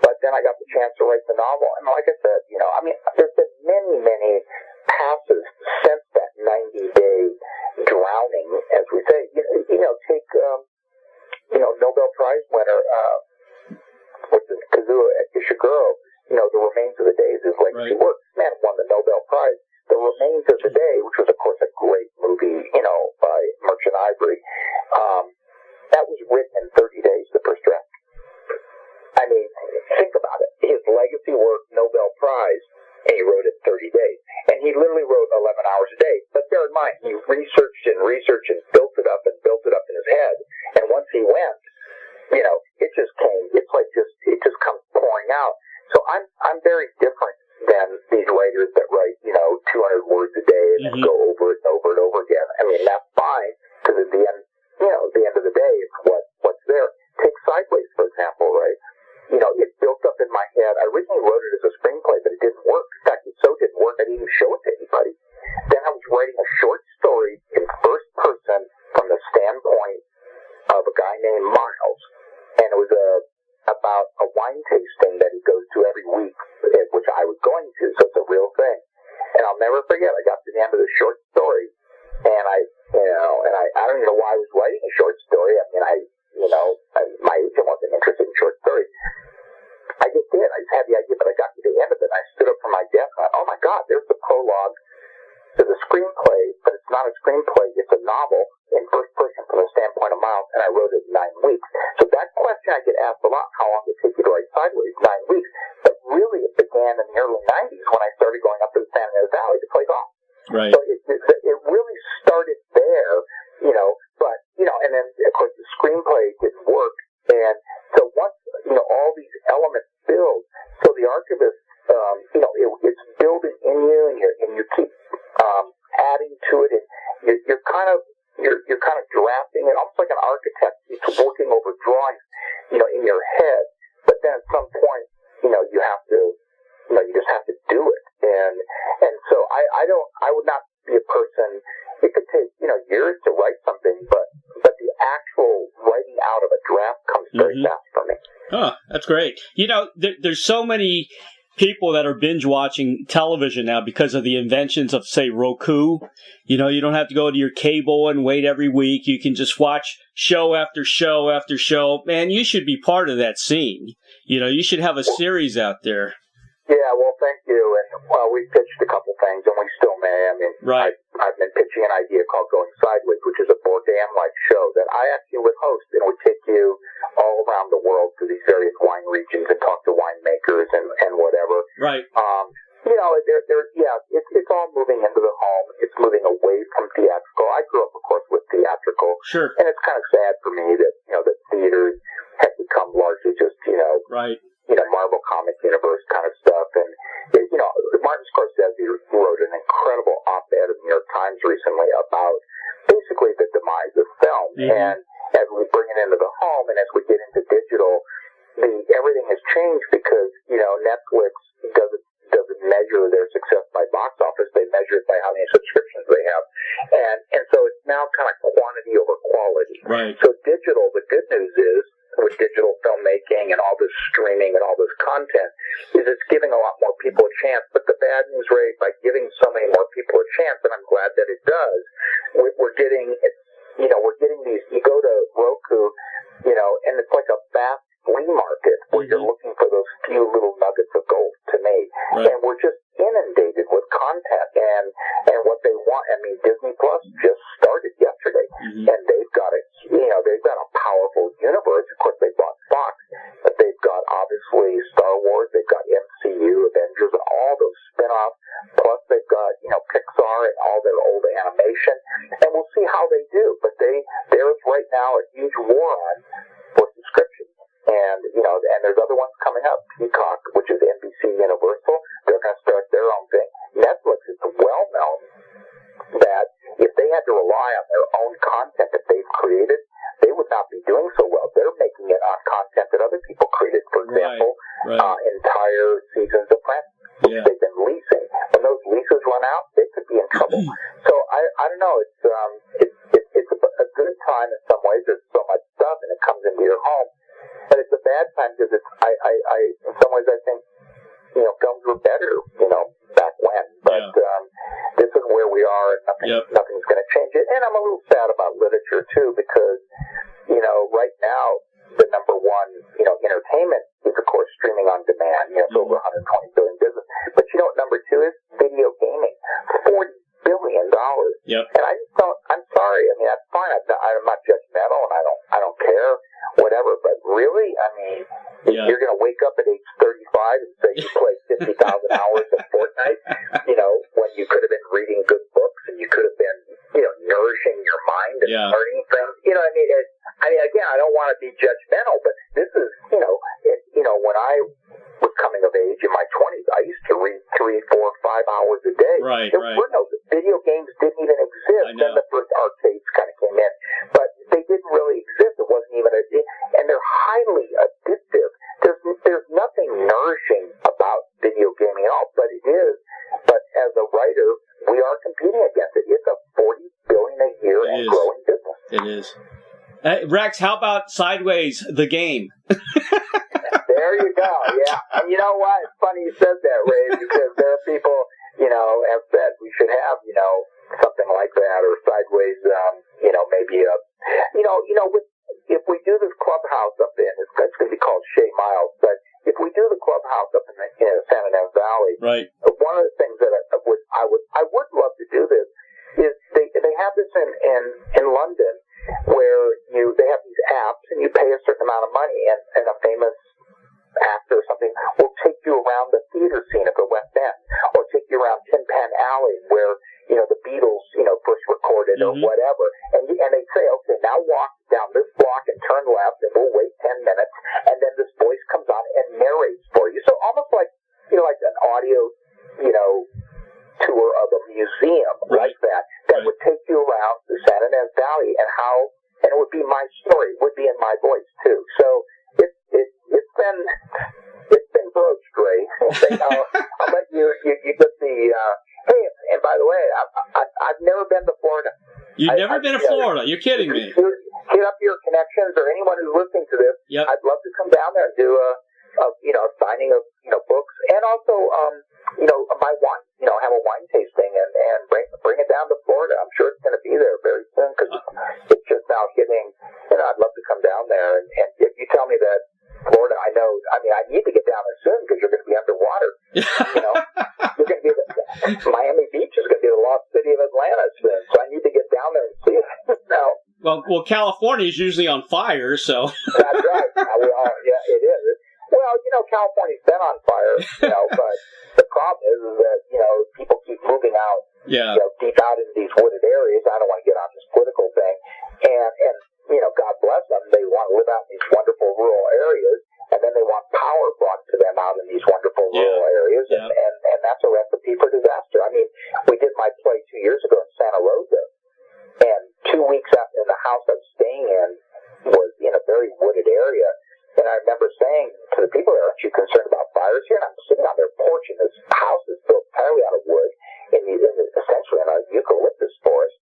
But then I got the chance to write the novel, and like I said, you know, I mean, there's been many passes since that 90-day drowning, as we say. You know, take Nobel Prize winner, Kazuo Ishiguro. You know, The Remains of the Day is his legacy work. Man won the Nobel Prize. The Remains of the Day, which was, of course, a great movie, you know, by Merchant Ivory, that was written in 30 days, the first draft. I mean, think about it. His legacy work, Nobel Prize, and he wrote it in 30 days. And he literally wrote 11 hours a day. But bear in mind, he researched and built it up in his head. And once he went, you know, it just came, it just comes pouring out. So I'm very different than these writers that write, you know, 200 words a day and then go over it and over and over again. I mean, that's fine, because at the end, you know, at the end of the day, it's what's there. Take Sideways, for example, right? You know, it built up in my head. I originally wrote it as a screenplay, but it didn't work. In fact, it so didn't work, I didn't even show it to anybody. Then I was writing a short story in first person from the standpoint of a guy named Miles, and it was about a wine tasting that he goes to every week, which I was going to, so it's a real thing. And I'll never forget, I got to the end of the short story, and I don't even know why I was writing a short story. I mean, my agent wasn't interested in short stories. I just did. I just had the idea, but I got to the end of it, and I stood up from my desk, and I thought, oh my God, there's the prologue to the screenplay, but it's not a screenplay, it's a novel in first person from the standpoint of Miles, and I wrote it in 9 weeks. So that question I get asked a lot, how long did it take you to write Sideways? 9 weeks. But really it began in the early 90s when I started going up to the San Jose Valley to play golf. Right. So it really started there, you know, but, you know, and then, of course, the screenplay didn't work, and so once, you know, all these elements build, so The Archivist, you know, it's building in you, and you keep adding to it, and you're kind of drafting it, almost like an architect. It's working over drawings, you know, in your head. But then at some point, you know, you just have to do it. And so I would not be a person. It could take, you know, years to write something, but the actual writing out of a draft comes very fast for me. Oh, that's great. You know, there's so many people that are binge watching television now because of the inventions of, say, Roku. You know, you don't have to go to your cable and wait every week. You can just watch show after show after show. Man, you should be part of that scene. You know, you should have a series out there. Yeah, well, thank you. And, well, we pitched a couple things, and we still may. I mean, I've been pitching an idea called Going Sideways, which is a Bourdain-like show that I actually would host, and would take you all around the world to these various wine regions and talk to winemakers and whatever. Right. You know, it's all moving into the home. It's moving away from theatrical. I grew up, of course, with theatrical. Sure. And it's kind of sad for me that, you know, that theaters have become largely just, you know, Marvel Comics universe kind of stuff. And, you know, Martin Scorsese wrote an incredible op-ed in the New York Times recently about basically the demise of film. And as we bring it into the home and as we get into digital, everything has changed because, you know, Netflix doesn't measure their success by box office. They measure it by how many subscriptions they have. And so it's now kind of quantity over quality. Right. So digital, the good news is, with digital filmmaking and all this streaming and all this content, is it's giving a lot more people a chance. But the bad news, Ray, by giving so many more people a chance, and I'm glad that it does, we're getting these, you go to Roku, you know, and it's like a vast flea market where you're looking for those few little nuggets of gold to me. Right. And we're just inundated with content and what they want. I mean, Disney Plus just started and they've got a powerful universe. Of course, they bought Fox, but they've got obviously Star Wars, they've got MCU, Avengers, and all those spin-offs. Plus, they've got Pixar and all their old animation, and we'll see how they do. But there's right now a huge war on for subscriptions. And, and there's other ones coming up. Peacock, which is NBC Universal, they're going to start their own thing. Netflix is well known that if they had to rely on their own content that they've created, they would not be doing so well. They're making it on content that other people created. For example, entire seasons of Friends, which they've been leasing. When those leases run out, they could be in trouble. So I don't know. It's a good time in some ways. There's so much stuff, and it comes into your home. But it's a bad time because in some ways I think, films were better, back when. But this is where we are, and nothing's going to change it. And I'm a little sad about literature too, because, right now the number one, entertainment is of course streaming on demand. It's over 120 billion business. But what number two is? Video gaming, $40 billion. Yep. And I just don't. I'm sorry. I mean, that's fine. I'm not judgmental, and I don't care, whatever. But really, I mean, you're going to wake up at age 35 and say you played 50,000 hours of Fortnite. When you could have been reading good books, and you could have been, nourishing your mind and learning things. Again, I don't want to be judgmental, but this is, when I was coming of age in my 20s, I used to read 3, 4, 5 hours a day. There were no video games, didn't even exist. Then the first arcades kind of came in, but they didn't really exist. It wasn't even and they're highly addictive. There's nothing nourishing about video gaming at all, but it is. But as a writer, we are competing against it. It's a $40 billion a year and growing business. It is. Rex, how about Sideways, the game? There you go. Yeah. And you know what? It's funny you said that, Ray, because there are people, have said we should have, something like that, or Sideways, maybe if we do this clubhouse up it's going to be called Shea Miles, but if we do the clubhouse up in the San Ynez Valley, one of the things that I would love to do this is they have this in London, where they have these apps and you pay a certain amount of money, and a famous actor or something will take you around the theater scene of the West End, or take you around Tin Pan Alley where the Beatles first recorded, or whatever, and they say, okay, now walk down this block and turn left, and we'll wait 10 minutes, and then this voice comes on and narrates for you. So almost like like an audio tour of a museum, like that would take you around the San Ynez Valley, and it would be my story, it would be in my voice too. So it's been broached, Ray. I'll let you get the. Hey, and by the way, I've never been to Florida. You've never been to Florida? You're kidding me. Hit up your connections, or anyone who's listening to this. Yep. I'd love to come down there and do a signing of books, and also my wine. Have a wine tasting and bring it down to Florida. I'm sure it's going to be there very soon, because it's just now hitting. I'd love to come down there, and if you tell me that Florida, I need to get down there soon, because you're going to be underwater. You're going to be Miami Beach is going to be the lost city of Atlanta soon, so I need to get down there and see it. Now, well, California is usually on fire, so. That's right. It is. Well, California's been on fire, but the problem is that, people keep moving out, deep out into these wooded areas. I don't want to get on this political thing. And God bless them. They want to live out in these wonderful rural areas, and then they want power brought to them out in these wonderful rural areas, and that's a recipe for disaster. I mean, we did my play 2 years ago in Santa Rosa, and 2 weeks after, the house I was staying in was in a very wooded area. And I remember saying to the people there, aren't you concerned about fires here? And I'm sitting on their porch, and this house is built entirely out of wood, essentially in a eucalyptus forest.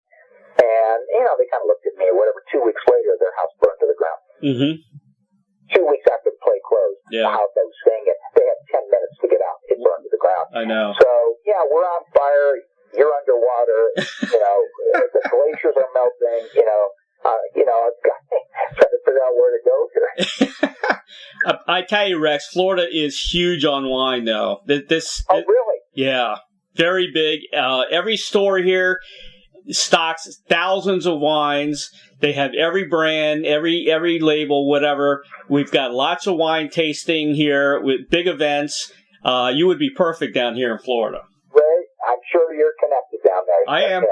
And, they kind of looked at me, or whatever. 2 weeks later, their house burned to the ground. 2 weeks after the play closed, the house I was staying in, they had 10 minutes to get out. It burned to the ground. I know. So, we're on fire. You're underwater. The glaciers are melting. Trying to figure out where to go here. I tell you, Rex, Florida is huge on wine, though. Really? Yeah, very big. Every store here, stocks thousands of wines. They have every brand, every label, whatever. We've got lots of wine tasting here with big events. You would be perfect down here in Florida. Ray, I'm sure you're connected down there. I am.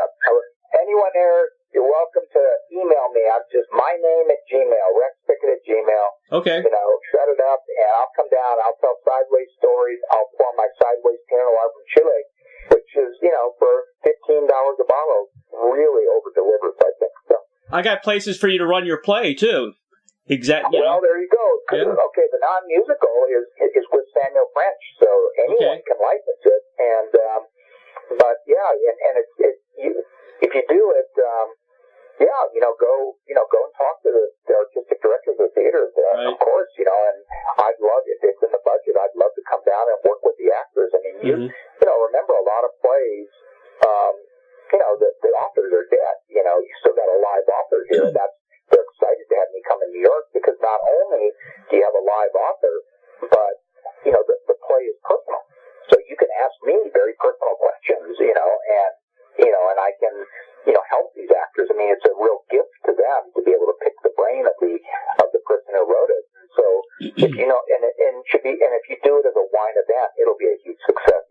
Anyone there, you're welcome to email me. I'm just my name at Gmail, rexpickett@gmail. Okay. Set it up, and I'll come down. I'll tell sideways stories. I'll pour my sideways Pinot Noir from Chile, which is, for $15 a bottle, really over-delivers, I think. So. I got places for you to run your play, too. Exactly. Well, there you go. Yeah. Okay, the non-musical is with Samuel French, so anyone can license it. And but yeah, and if you do it, go and talk to the artistic director of the theater. Right. Of course, and I'd love if it's in the budget. I'd love to come down and work with the actors. I mean, remember a lot of plays. The authors are dead. You still got a live author here. They're excited to have me come in New York because not only do you have a live author, but the play is personal. So you can ask me very personal questions, and I can help these actors. I mean, it's a real gift to them to be able to pick the brain of the person who wrote it. And so if if you do it as a wine event, it'll be a huge success.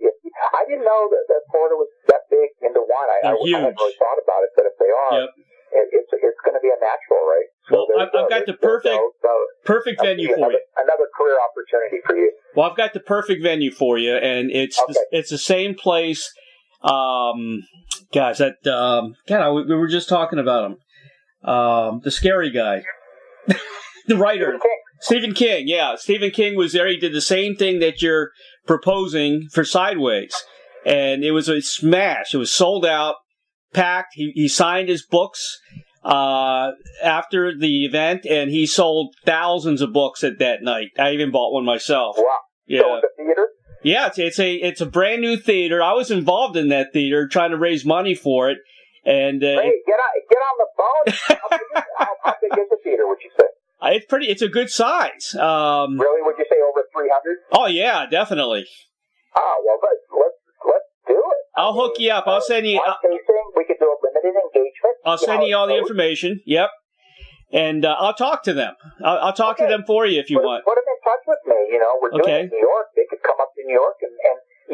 I didn't know that Florida was that big into wine. I hadn't really thought about it, but if they are, it's going to be a natural, right? So well, I've got the perfect venue for you. Another career opportunity for you. Well, I've got the perfect venue for you, and it's the same place. We were just talking about him. The scary guy, the writer, Stephen King. Yeah, Stephen King was there. He did the same thing that you're proposing for Sideways, and it was a smash. It was sold out, packed. He signed his books after the event, and he sold thousands of books at that night. I even bought one myself. Wow! Yeah. So the theater. Yeah, it's a brand new theater. I was involved in that theater trying to raise money for it. And hey, get on the phone. How big is the theater? Would you say? It's a good size. Really? Would you say over 300? Oh yeah, definitely. Oh well, let's do it. I'll hook you up. I'll send you. We could do a limited engagement. I'll send you all the information. Yep. And I'll talk to them. I'll talk to them for you if you want. Put them in touch with me. We're doing it in New York. They could come up to New York and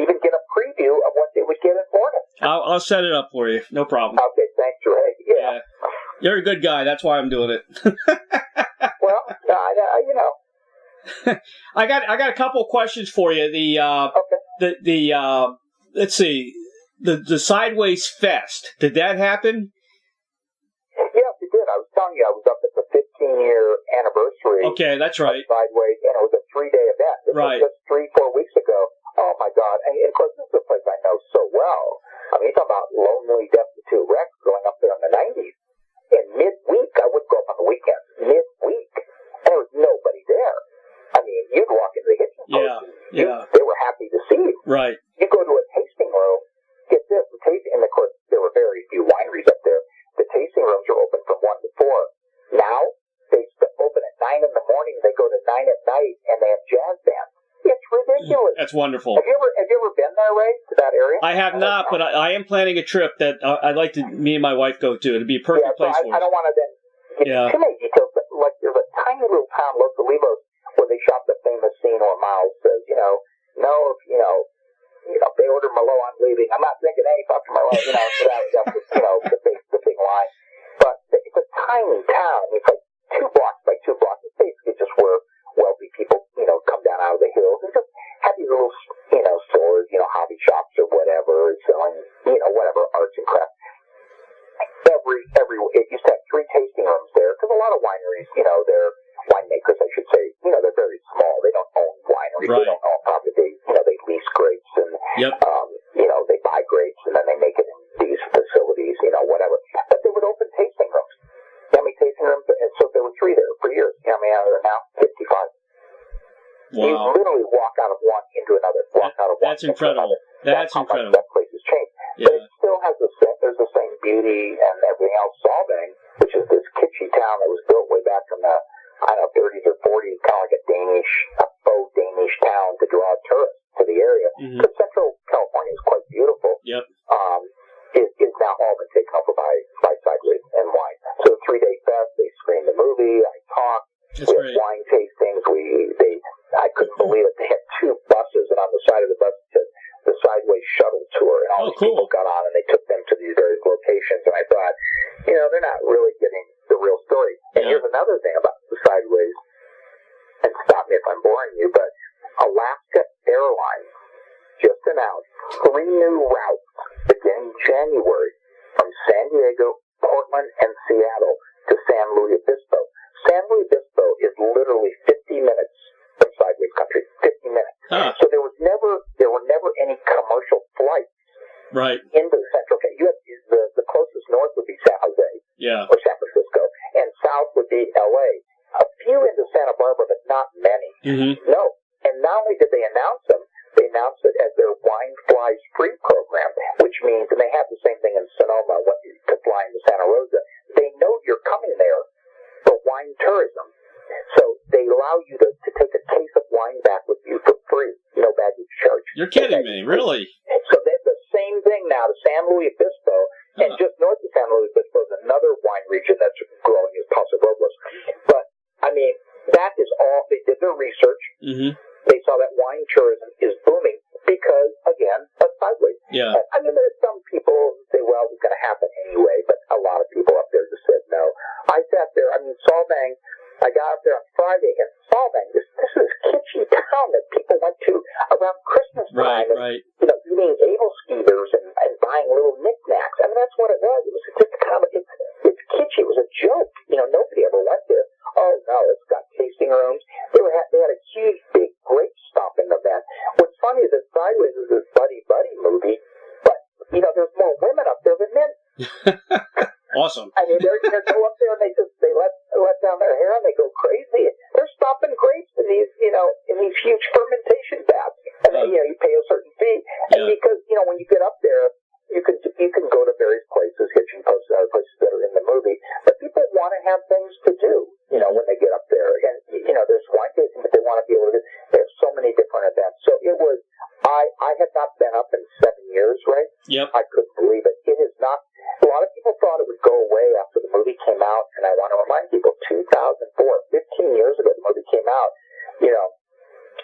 even get a preview of what they would get in Florida. I'll set it up for you. No problem. Okay, thanks, Ray. Yeah. You're a good guy. That's why I'm doing it. Well, I got a couple of questions for you. Let's see, the Sideways Fest. Did that happen? Yes, it did. I was telling you, I was up at the 15-year anniversary. Okay, that's right. Sideways, and it was a 3-day event. It was just 3-4 weeks ago. Oh my God! And of course, this is a place I know so well. I mean, you talk about lonely, destitute Rex going up there in the 90s. In midweek, I wouldn't go up on the weekends. Midweek, and there was nobody there. I mean, you'd walk into the kitchen post, they were happy to see you. Right. You go to a tasting room. Get this, the tasting, and of course, there were very few wineries up there. The tasting rooms are open from 1 to 4. Now they open at 9 in the morning. They go to 9 at night, and they have jazz bands. It's ridiculous. That's wonderful. Have you ever been there, Ray, to that area? I have not, but I am planning a trip that I'd like to me and my wife go to. It'd be a perfect place for us. I don't want to then get too many details, but like there's a tiny little town, Los Olivos, where they shot the famous scene where Miles says, if they order Merlot, I'm leaving. I'm not drinking any fucking Merlot. That's the big line. But it's a tiny town. It's like 2 blocks by 2 blocks. It's basically just where wealthy people, come down out of the hills and just have these little, stores, hobby shops or whatever, selling, whatever, arts and crafts. It used to have 3 tasting rooms there, because a lot of wineries, they're winemakers, I should say, they're very small. They don't own wineries. Right. They don't own property. They lease grapes and, they buy grapes and then they make it in these facilities, whatever. But they would open tasting rooms. How many tasting rooms? And so there were 3 there for years. How many are there now? 55. Wow. You literally walk out of one into another. That's incredible. That's incredible. That place has changed. Yeah. But it still has there's the same beauty and everything else. Solvang, which is this kitschy town that was built way back from the 30s or 40s, kind of like a faux Danish town to draw tourists to the area. Mm-hmm. Because Central California is quite beautiful. Yep. is now all been taken over by Sideways and Wine. So 3-day fest, they screened the movie, I talked, That's we great. had wine tastings, I couldn't believe it, they had 2 buses, and on the side of the bus said the Sideways shuttle tour, and all these people got on and they took them to these various locations, and I thought, they're not really getting the real story. And here's another thing about the Sideways, and stop me if I'm boring you, but Alaska Airlines just announced 3 new routes beginning January from San Diego, Portland, and Seattle to San Luis Obispo. San Luis Obispo is literally 50 minutes from Sideways Country, 50 minutes. Huh. So there were never any commercial flights into the Central. You have the closest north would be San Jose or San Francisco, and south would be L.A. A few into Santa Barbara, but not many. Mm-hmm. No. And not only did they announce them, they announced it as their Wine Flies Free program, which means, and they have the same thing in Sonoma to fly into Santa Rosa, they know you're coming there for wine tourism. So they allow you to take a case of wine back with you for free, no baggage charge. You're kidding me, really? So they have the same thing now to San Luis Obispo, and just north of San Luis Obispo is another wine region that's growing, is Paso Robles. But, I mean, that is all, they did their research. Mm-hmm. They saw that wine tourism is booming because, again, of Sideways. Yeah. I mean, there's some people who say, well, it's going to happen anyway, but a lot of people up there just said no. I sat there, Solvang, I got up there on Friday, and Solvang, this is kitschy town that people went to around Christmas time. Right. Eating able skeeters and buying little knickknacks. I mean, that's what it was. It was just kind of, it's kitschy. It was a joke. Nobody ever went there. Oh, no, it's got tasting rooms. They had a huge, big grape stomping event. What's funny is that Sideways is this buddy-buddy movie, but, there's more women up there than men. Awesome. I mean, they go up there and they let down their hair and they go crazy. They're stomping grapes in these, in these huge fermentation baths. And then, you pay a certain fee. And because, when you get up there, you can go to various places, hitching posts, other places that are in the movie. But people want to have things to do, when they get up there. And, there's wine tasting, but they want to be able to, there's so many different events. So it was, I had not been up in 7 years, right? Yep. I couldn't believe it. It is not, a lot of people thought it would go away after the movie came out. And I want to remind people, 2004, 15 years ago, the movie came out,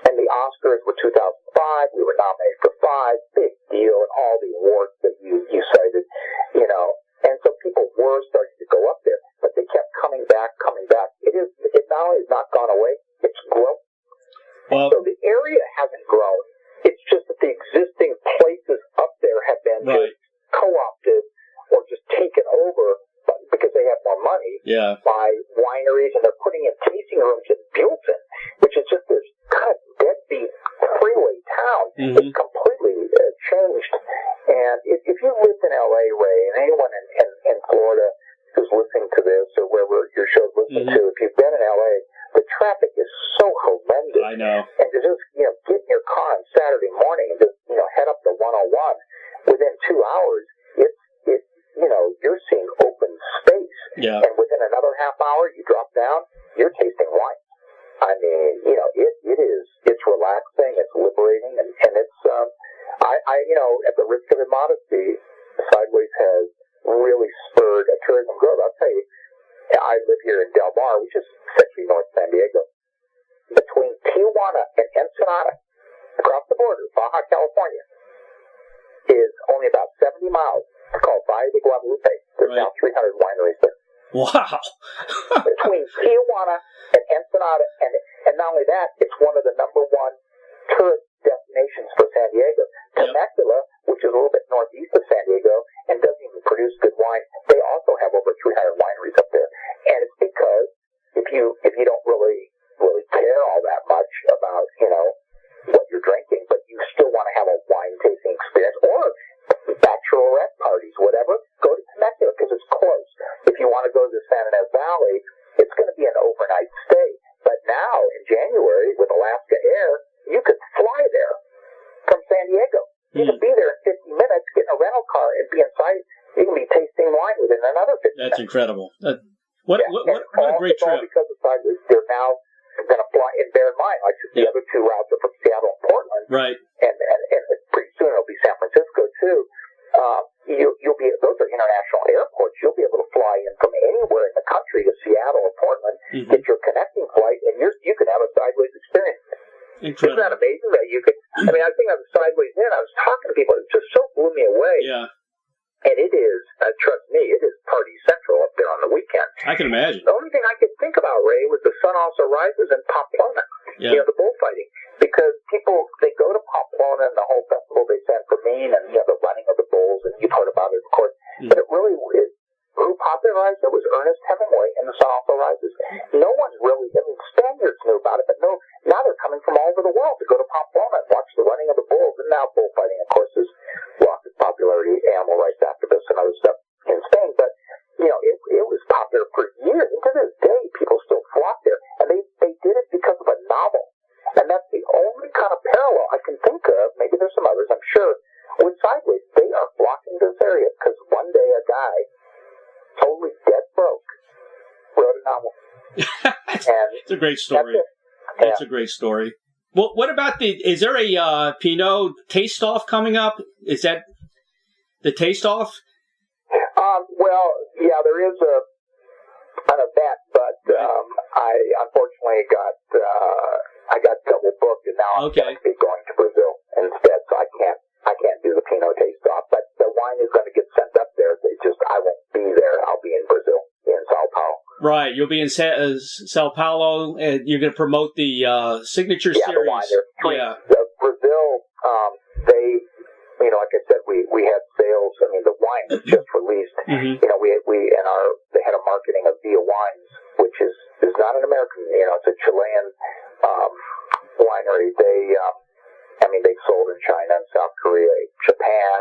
and the Oscars were 2005. We were nominated for 5, big deal, and all the awards that you cited, And so people were starting to go up there, but they kept coming back. It not only has not gone away, it's grown. Well, So the area hasn't grown. It's just that the existing places up there have been just co-opted or just taken over because they have more money by wineries, and they're putting in tasting rooms in Buellton, which is just this kind of deadbeat freeway town. Mm-hmm. It's completely changed. And if you lived in L.A., Ray, and anyone in Florida who's listening to this or wherever your show's listening to, if you've been in L.A., the traffic is so horrendous. I know. And to just, get in your car on Saturday morning and just, head up the 101 within 2 hours, you're seeing open space. Yeah. And within another half hour, you drop down, you're tasting wine. I mean, it's relaxing, it's liberating, and it's, at the risk of immodesty, Sideways has really spurred a tourism growth. I'll tell you, I live here in Del Mar, which is essentially North San Diego. Between Tijuana and Ensenada, across the border, Baja California, is only about 70 miles. It's called Valle de Guadalupe. There's now 300 wineries there. Wow. Between Tijuana and Ensenada, and not only that, it's one of the number 1 tourist destinations for San Diego. Temecula, which is a little bit northeast of San Diego and doesn't even produce good wine, they also have over 300 wineries up there. And it's because if you don't really care all that much about, what you're drinking, but you still want to have a wine tasting experience or bachelorette parties, whatever, go to Temecula because it's close. If you want to go to the San Ynez Valley, it's going to be an overnight stay. But now, in January, with Alaska Air, you could fly there from San Diego. You can be there in 50 minutes, get in a rental car, and be inside. You can be tasting wine within another 50 minutes. That's incredible. What a great trip. All because of Sideways, they're now going to fly, and bear in mind, like the other 2 routes are from Seattle and Portland. Right. And pretty soon it'll be San Francisco, too. you'll be, those are international airports. You'll be able to fly in from anywhere in the country to Seattle or Portland, get your connecting flight, and you can have a sideways experience. Incredible. Isn't that amazing that you could, I mean, I think I was sideways in, I was talking to people, it just so blew me away. Yeah. And it is, trust me, it is party central up there on the weekend. I can imagine. The only thing I could think about, Ray, was the sun also rises in Pamplona. Yeah. The bullfighting. Because people, they go to Pamplona and the whole festival they San Fermin and, the running of the bulls, and you've heard about it, of course. But who popularized it was Ernest Hemingway and the sun also rises. No one's really, I mean, Spaniards knew about it, but no, now they're coming from all over the world to go to Pamplona and watch the running of the bulls. And now bullfighting, of course, is lost its popularity, animal rights activists and other stuff in Spain. But, it was popular for years. And to this day, people still flock there. And they did it because of a novel. And that's the only kind of parallel I can think of. Maybe there's some others, I'm sure. With Sideways, they are flocking to this area because one day a guy, totally dead broke, wrote a novel. And it's a great story. That's a great story. Well, what about is there a Pinot taste-off coming up? Is that the taste-off? Well, yeah, there is an event, but I unfortunately got double booked, and now I'm going to be going to Brazil instead, so I can't do the Pinot taste-off. But the wine is going to get sent up there. I won't be there. I'll be in Brazil, in Sao Paulo. Right, you'll be in Sao Paulo, and you're going to promote the signature series. The wine. Brazil, they, like I said, we had sales. I mean, the wine was just released. They had a marketing of Via Wines, which is not an American. It's a Chilean winery. They've sold in China and South Korea, Japan,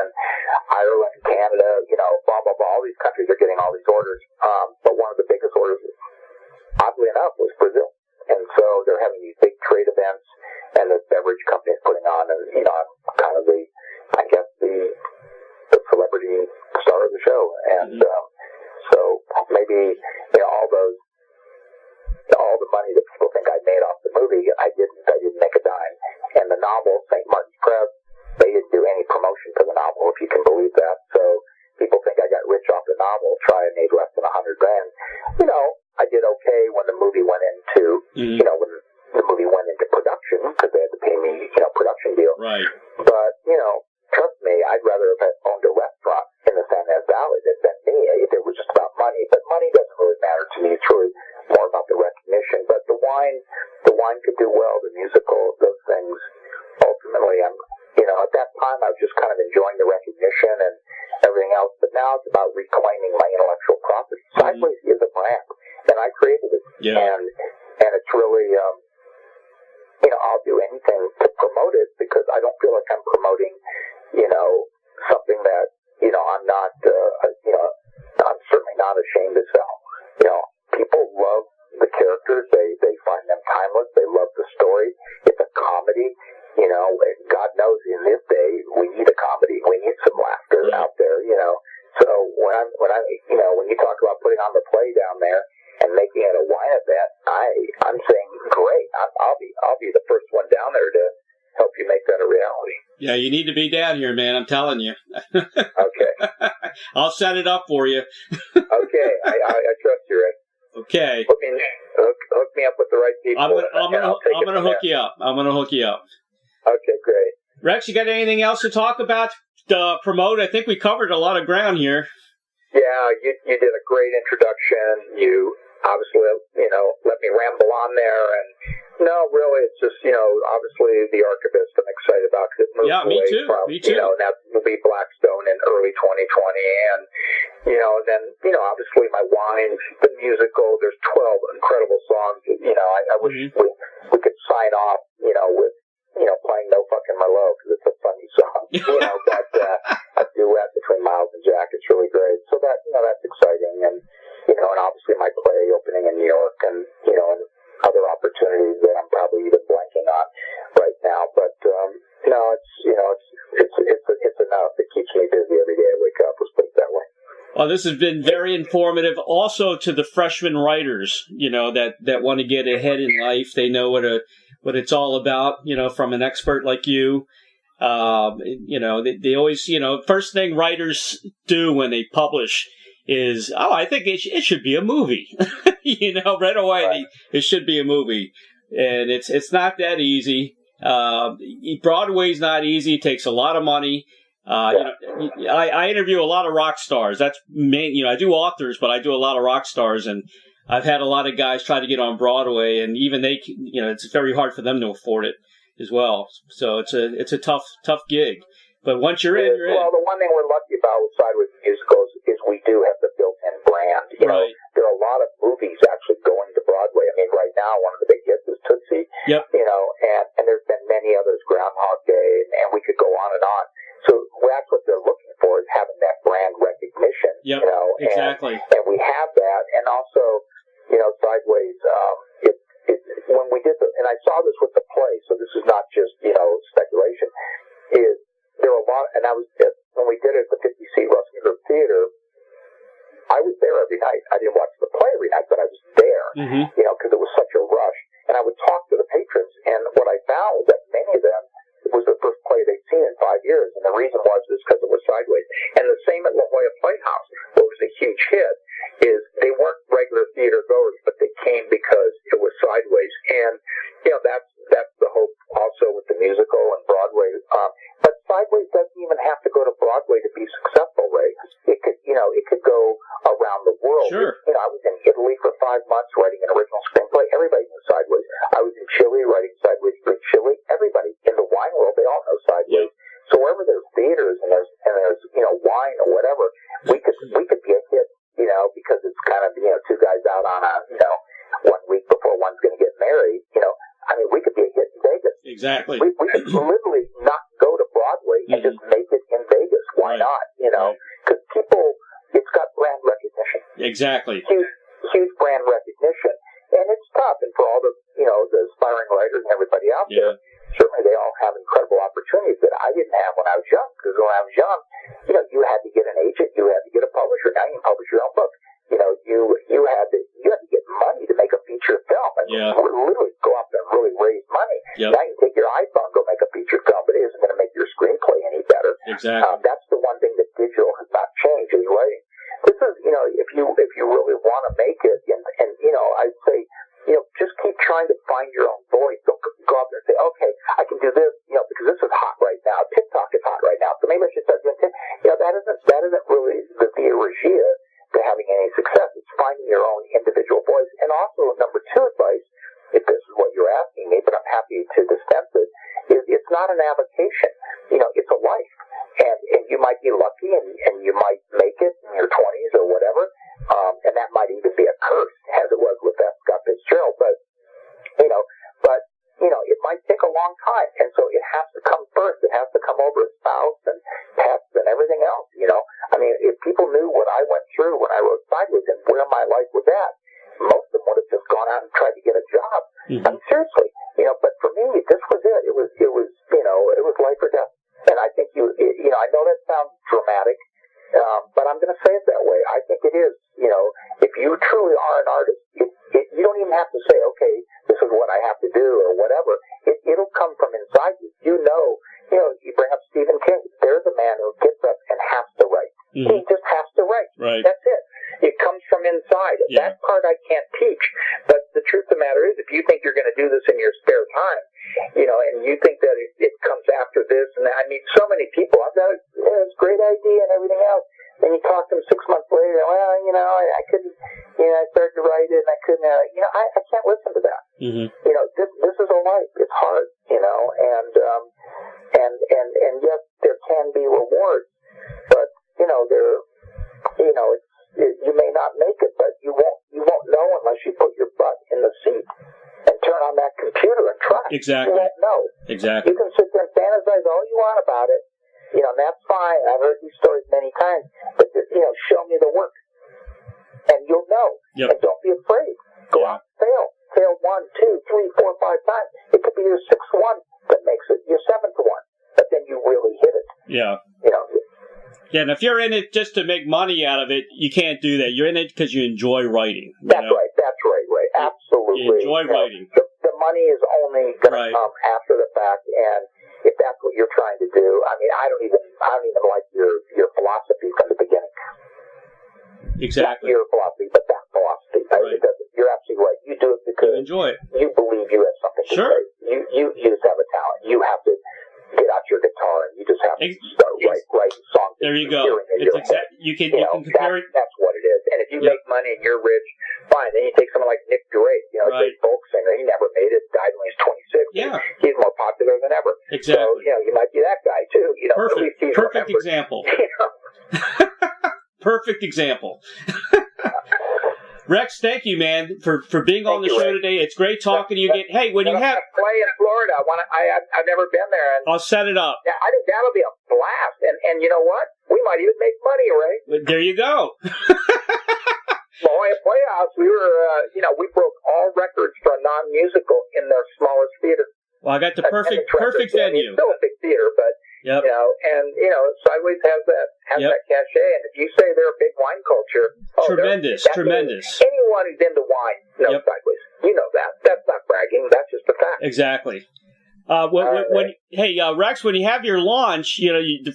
Ireland, Canada, blah, blah, blah. All these countries are getting all these orders. But one of the biggest orders, oddly enough, was Brazil. And so they're having these big trade events, and the beverage company's putting on, and, I'm kind of the celebrity star of the show. And so maybe, all the money that people think I made off the movie, I didn't make a dime. And the novel, St. Martin's Press, they didn't do any promotion for the novel, if you can believe that. So people think I got rich off the novel, try and made less than $100,000. I did okay when the movie went into, when the movie went into production, because they had to pay me, production deal. Right. But, trust me, I'd rather have owned a restaurant in the San Ynez Valley than me if it was just about money. But money doesn't really matter to me. It's really more about the recognition. But the wine could do well, the musical, those things. Ultimately, at that time, I was just kind of enjoying the recognition and everything else. But now it's about reclaiming my intellectual property. Sideways is a brand, and I created it. Yeah. And it's really, I'll do anything to promote it because I don't feel like I'm promoting, something that, I'm not, I'm certainly not ashamed to sell. People love the characters. They find them timeless. They love the story. It's a comedy. God knows in this day we need a comedy. We need some laughter out there. So when you talk about putting on the play down there and making it a wine event, I'm saying great. I'll be the first one down there to help you make that a reality. Yeah, you need to be down here, man. I'm telling you. Okay. I'll set it up for you. Okay, I trust you, Ray. Okay. Hook me up with the right people. I'm gonna hook you up. I'm gonna hook you up. Okay, great. Rex, you got anything else to talk about? Promote? I think we covered a lot of ground here. Yeah, you did a great introduction. You obviously, let me ramble on there. And no, really, it's just, obviously The Archivist I'm excited about because it moves me too. and that will be Blackstone in early 2020. And, then, obviously my wines, the musical, there's 12 incredible songs. I wish we could sign off, with, playing No Fucking Merlot because it's a funny song, but a duet between Miles and Jack. It's really great. So that, that's exciting. And, and obviously my play opening in New York and, and other opportunities that I'm probably even blanking on right now. But, it's enough. It keeps me busy every day I wake up. Let's put it that way. Well, this has been very informative. Also to the freshman writers, that want to get ahead in life. They know what it's all about, from an expert like you. They always, first thing writers do when they publish is, I think it should be a movie. Right away, right. It should be a movie. And it's not that easy. Broadway's not easy. It takes a lot of money. I interview a lot of rock stars. That's main, I do authors, but I do a lot of rock stars, and I've had a lot of guys try to get on Broadway, and even they, it's very hard for them to afford it as well. So it's a tough gig. But once you're in, you're in. Well, the one thing we're lucky about with Sideways Musicals is we do have the built-in brand. Right. There are a lot of movies actually going to Broadway. I mean, right now, one of the big hits is Tootsie. Yep. And there's been many others, Groundhog Day, and we could go on and on. So that's what they're looking for, is having that brand recognition. Yep. Exactly. And we have that, and also, Sideways. When we did and I saw this with the play, so this is not just speculation. Is there were a lot, and when we did it at the 50-seat Ruskin Group Theatre, I was there every night. I didn't watch the play every night, but I was there, because it was such a rush. And I would talk to the patrons, and what I found was that many of them, it was the first play they'd seen in 5 years, and the reason was because it was Sideways. And the same at La Jolla Playhouse, where it was a huge hit, is they weren't regular theater goers, but they came because it was Sideways. And, that's the hope also with the musical and Broadway. But Sideways doesn't even have to go to Broadway to be successful, Ray. It could go around the world. Sure. I was in Italy for 5 months writing an original screenplay. Everybody knew Sideways. I was in Chile writing Sideways for Chile. Everybody in the wine world, they all know Sideways. Yeah. So wherever there's theaters and there's wine or whatever, we could be a hit, because it's kind of two guys out on a 1 week before one's going to get married. We could be a hit in Vegas. Exactly. We could literally not go to Broadway and just make it in Vegas. Why not? Because people, it's got brand recognition. Exactly. Huge brand recognition. And it's tough. And for all the, the aspiring writers and everybody out there, certainly they all have incredible opportunities that I didn't have when I was young. Because when I was young, you had to get an agent, you had to get a publisher. Now you can publish your own book. You had to get money to make a feature film. And literally go out there and really raise money. Yep. Now you can take your iPhone, go make a feature film, but it isn't going to make your screenplay any better. Exactly. That's the one thing that digital has not changed, is writing. This is, if you really want to make it, and I'd say, just keep trying to find your own voice. Don't go out there and say, okay, I can do this, because this is hot right now. TikTok is hot right now, so maybe I should start doing TikTok. That isn't really the via regia to having any success. It's finding your own individual voice. And also, number 2 advice, if this is what you're asking me, but I'm happy to dispense it, is it's not an avocation. It's a life. And you might be lucky and you might make it in your 20s or whatever. And that might even be a curse, as it was with that Scott Fitzgerald. But it might take a long time. And so it has to come first. It has to come over a spouse and pets and everything else, if people knew what I went through when I wrote Sideways and where my life was at, most of them would have just gone out and tried to get a job. Seriously, but for me, this was it. It was life or death. And I think I know that sounds dramatic, but I'm going to say it that way. I think it is. If you truly are an artist, you don't even have to say, okay, this is what I have to do or whatever. It'll come from inside you. You bring up Stephen King. There's a man who gets up and has to write. He just has to write. Right. That's it. It comes from inside. Yeah. That part I can't teach. But the truth of the matter is, if you think you're going to do this in your spare time, and you think that it comes after this and that, I mean, so many people, I've got it's a great idea and everything else. Then you talk to them 6 months later, I couldn't, I started to write it and I couldn't, I can't listen to that. This is a life. It's hard, and yes, there can be rewards, but, you may not make it, but you won't know unless you put your butt in the seat and turn on that computer and try. Exactly. You won't know. Exactly. You can sit there and fantasize all you want about it, and that's fine. I've heard these stories many times, but show me the work, and you'll know. Yep. And don't be afraid. Go out and fail. Fail 1, 2, 3, 4, 5 times. It could be your 6th one that makes it your 7th one, but then you really hit it. Yeah. Yeah, and if you're in it just to make money out of it, you can't do that. You're in it because you enjoy writing. That's right, Ray. Absolutely. You enjoy writing. The money is only going to come after the fact, and if that's what you're trying to do, I mean, I don't even like your philosophy from the beginning. Exactly. Not your philosophy, but that philosophy. Right. You're absolutely right. You do it because you enjoy it. You believe you have something to say. You just have a talent. You have to get out your guitar and you just have to start writing songs. There you go. It's you can compare it. That's what it is. And if you make money and you're rich, fine. Then you take someone like Nick Drake, a great folk singer. He never made it. Died when he was 26. Yeah. He's more popular than ever. Exactly. So, you might be that guy too. Perfect example. Perfect example. Rex, thank you, man, for being on the show today. It's great talking to you again. Hey, when you have play in Florida, I've never been there. And I'll set it up. Yeah, I think that'll be a blast. And you know what? We might even make money, Ray. There you go. La Jolla Playhouse, we were, we broke all records for a non-musical in their smallest theater. Well, I got the perfect venue. It's still a big theater, but Sideways has that cachet. And if you say they're a big wine culture, tremendous. Anyone who's into wine knows Sideways. You know that. That's not bragging. That's just a fact. Exactly. Rex, when you have your launch,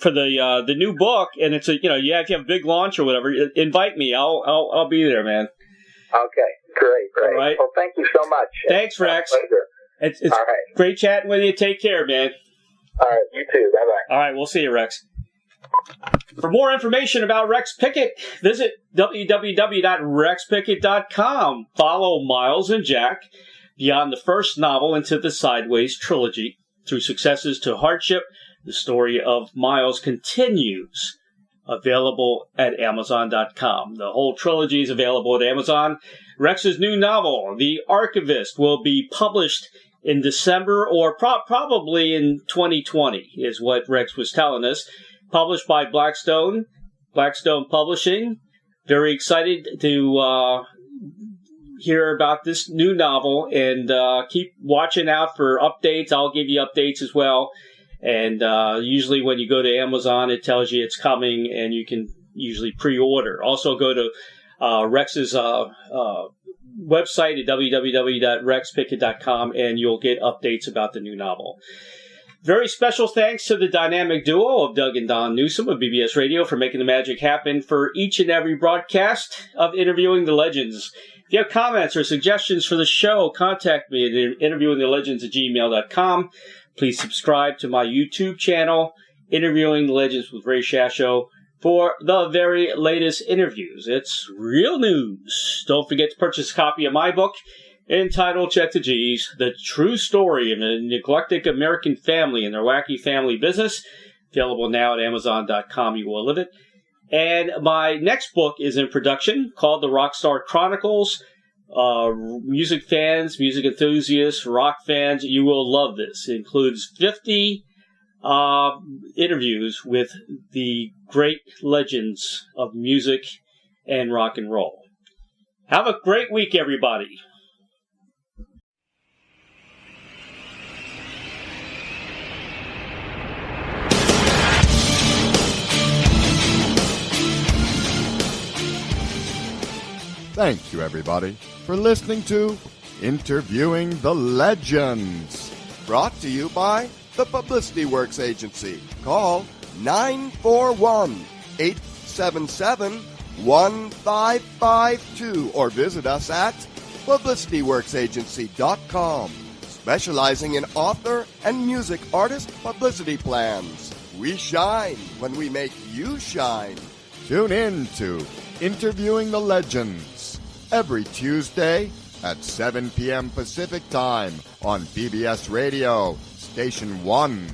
for the new book, and it's if you have a big launch or whatever, invite me. I'll be there, man. Okay, great. All right. Well, thank you so much. Thanks, Rex. It's all right. Great chatting with you. Take care, man. All right, you too. Bye-bye. All right, we'll see you, Rex. For more information about Rex Pickett, visit www.rexpickett.com. Follow Miles and Jack beyond the first novel into the Sideways trilogy. Through successes to hardship, the story of Miles continues. Available at Amazon.com. The whole trilogy is available at Amazon. Rex's new novel, The Archivist, will be published in December or probably in 2020, is what Rex was telling us. Published by Blackstone Publishing. Very excited to hear about this new novel, and keep watching out for updates. I'll give you updates as well. And usually when you go to Amazon, it tells you it's coming, and you can usually pre-order. Also go to Rex's website at www.rexpickett.com, and you'll get updates about the new novel. Very special thanks to the dynamic duo of Doug and Don Newsom of BBS Radio for making the magic happen for each and every broadcast of Interviewing the Legends. If you have comments or suggestions for the show, contact me at interviewingthelegends@gmail.com. Please subscribe to my YouTube channel, Interviewing the Legends with Ray Shasho, for the very latest interviews. It's real news. Don't forget to purchase a copy of my book, entitled Check the G's, The True Story of a Neglected American Family and Their Wacky Family Business. Available now at Amazon.com. You will love it. And my next book is in production, called The Rockstar Chronicles. Music fans, music enthusiasts, rock fans, you will love this. It includes 50 interviews with the great legends of music and rock and roll. Have a great week, everybody. Thank you, everybody, for listening to Interviewing the Legends. Brought to you by the Publicity Works Agency. Call 941-877-1552 or visit us at publicityworksagency.com. Specializing in author and music artist publicity plans. We shine when we make you shine. Tune in to Interviewing the Legends every Tuesday at 7 p.m. Pacific Time on PBS Radio, Station 1.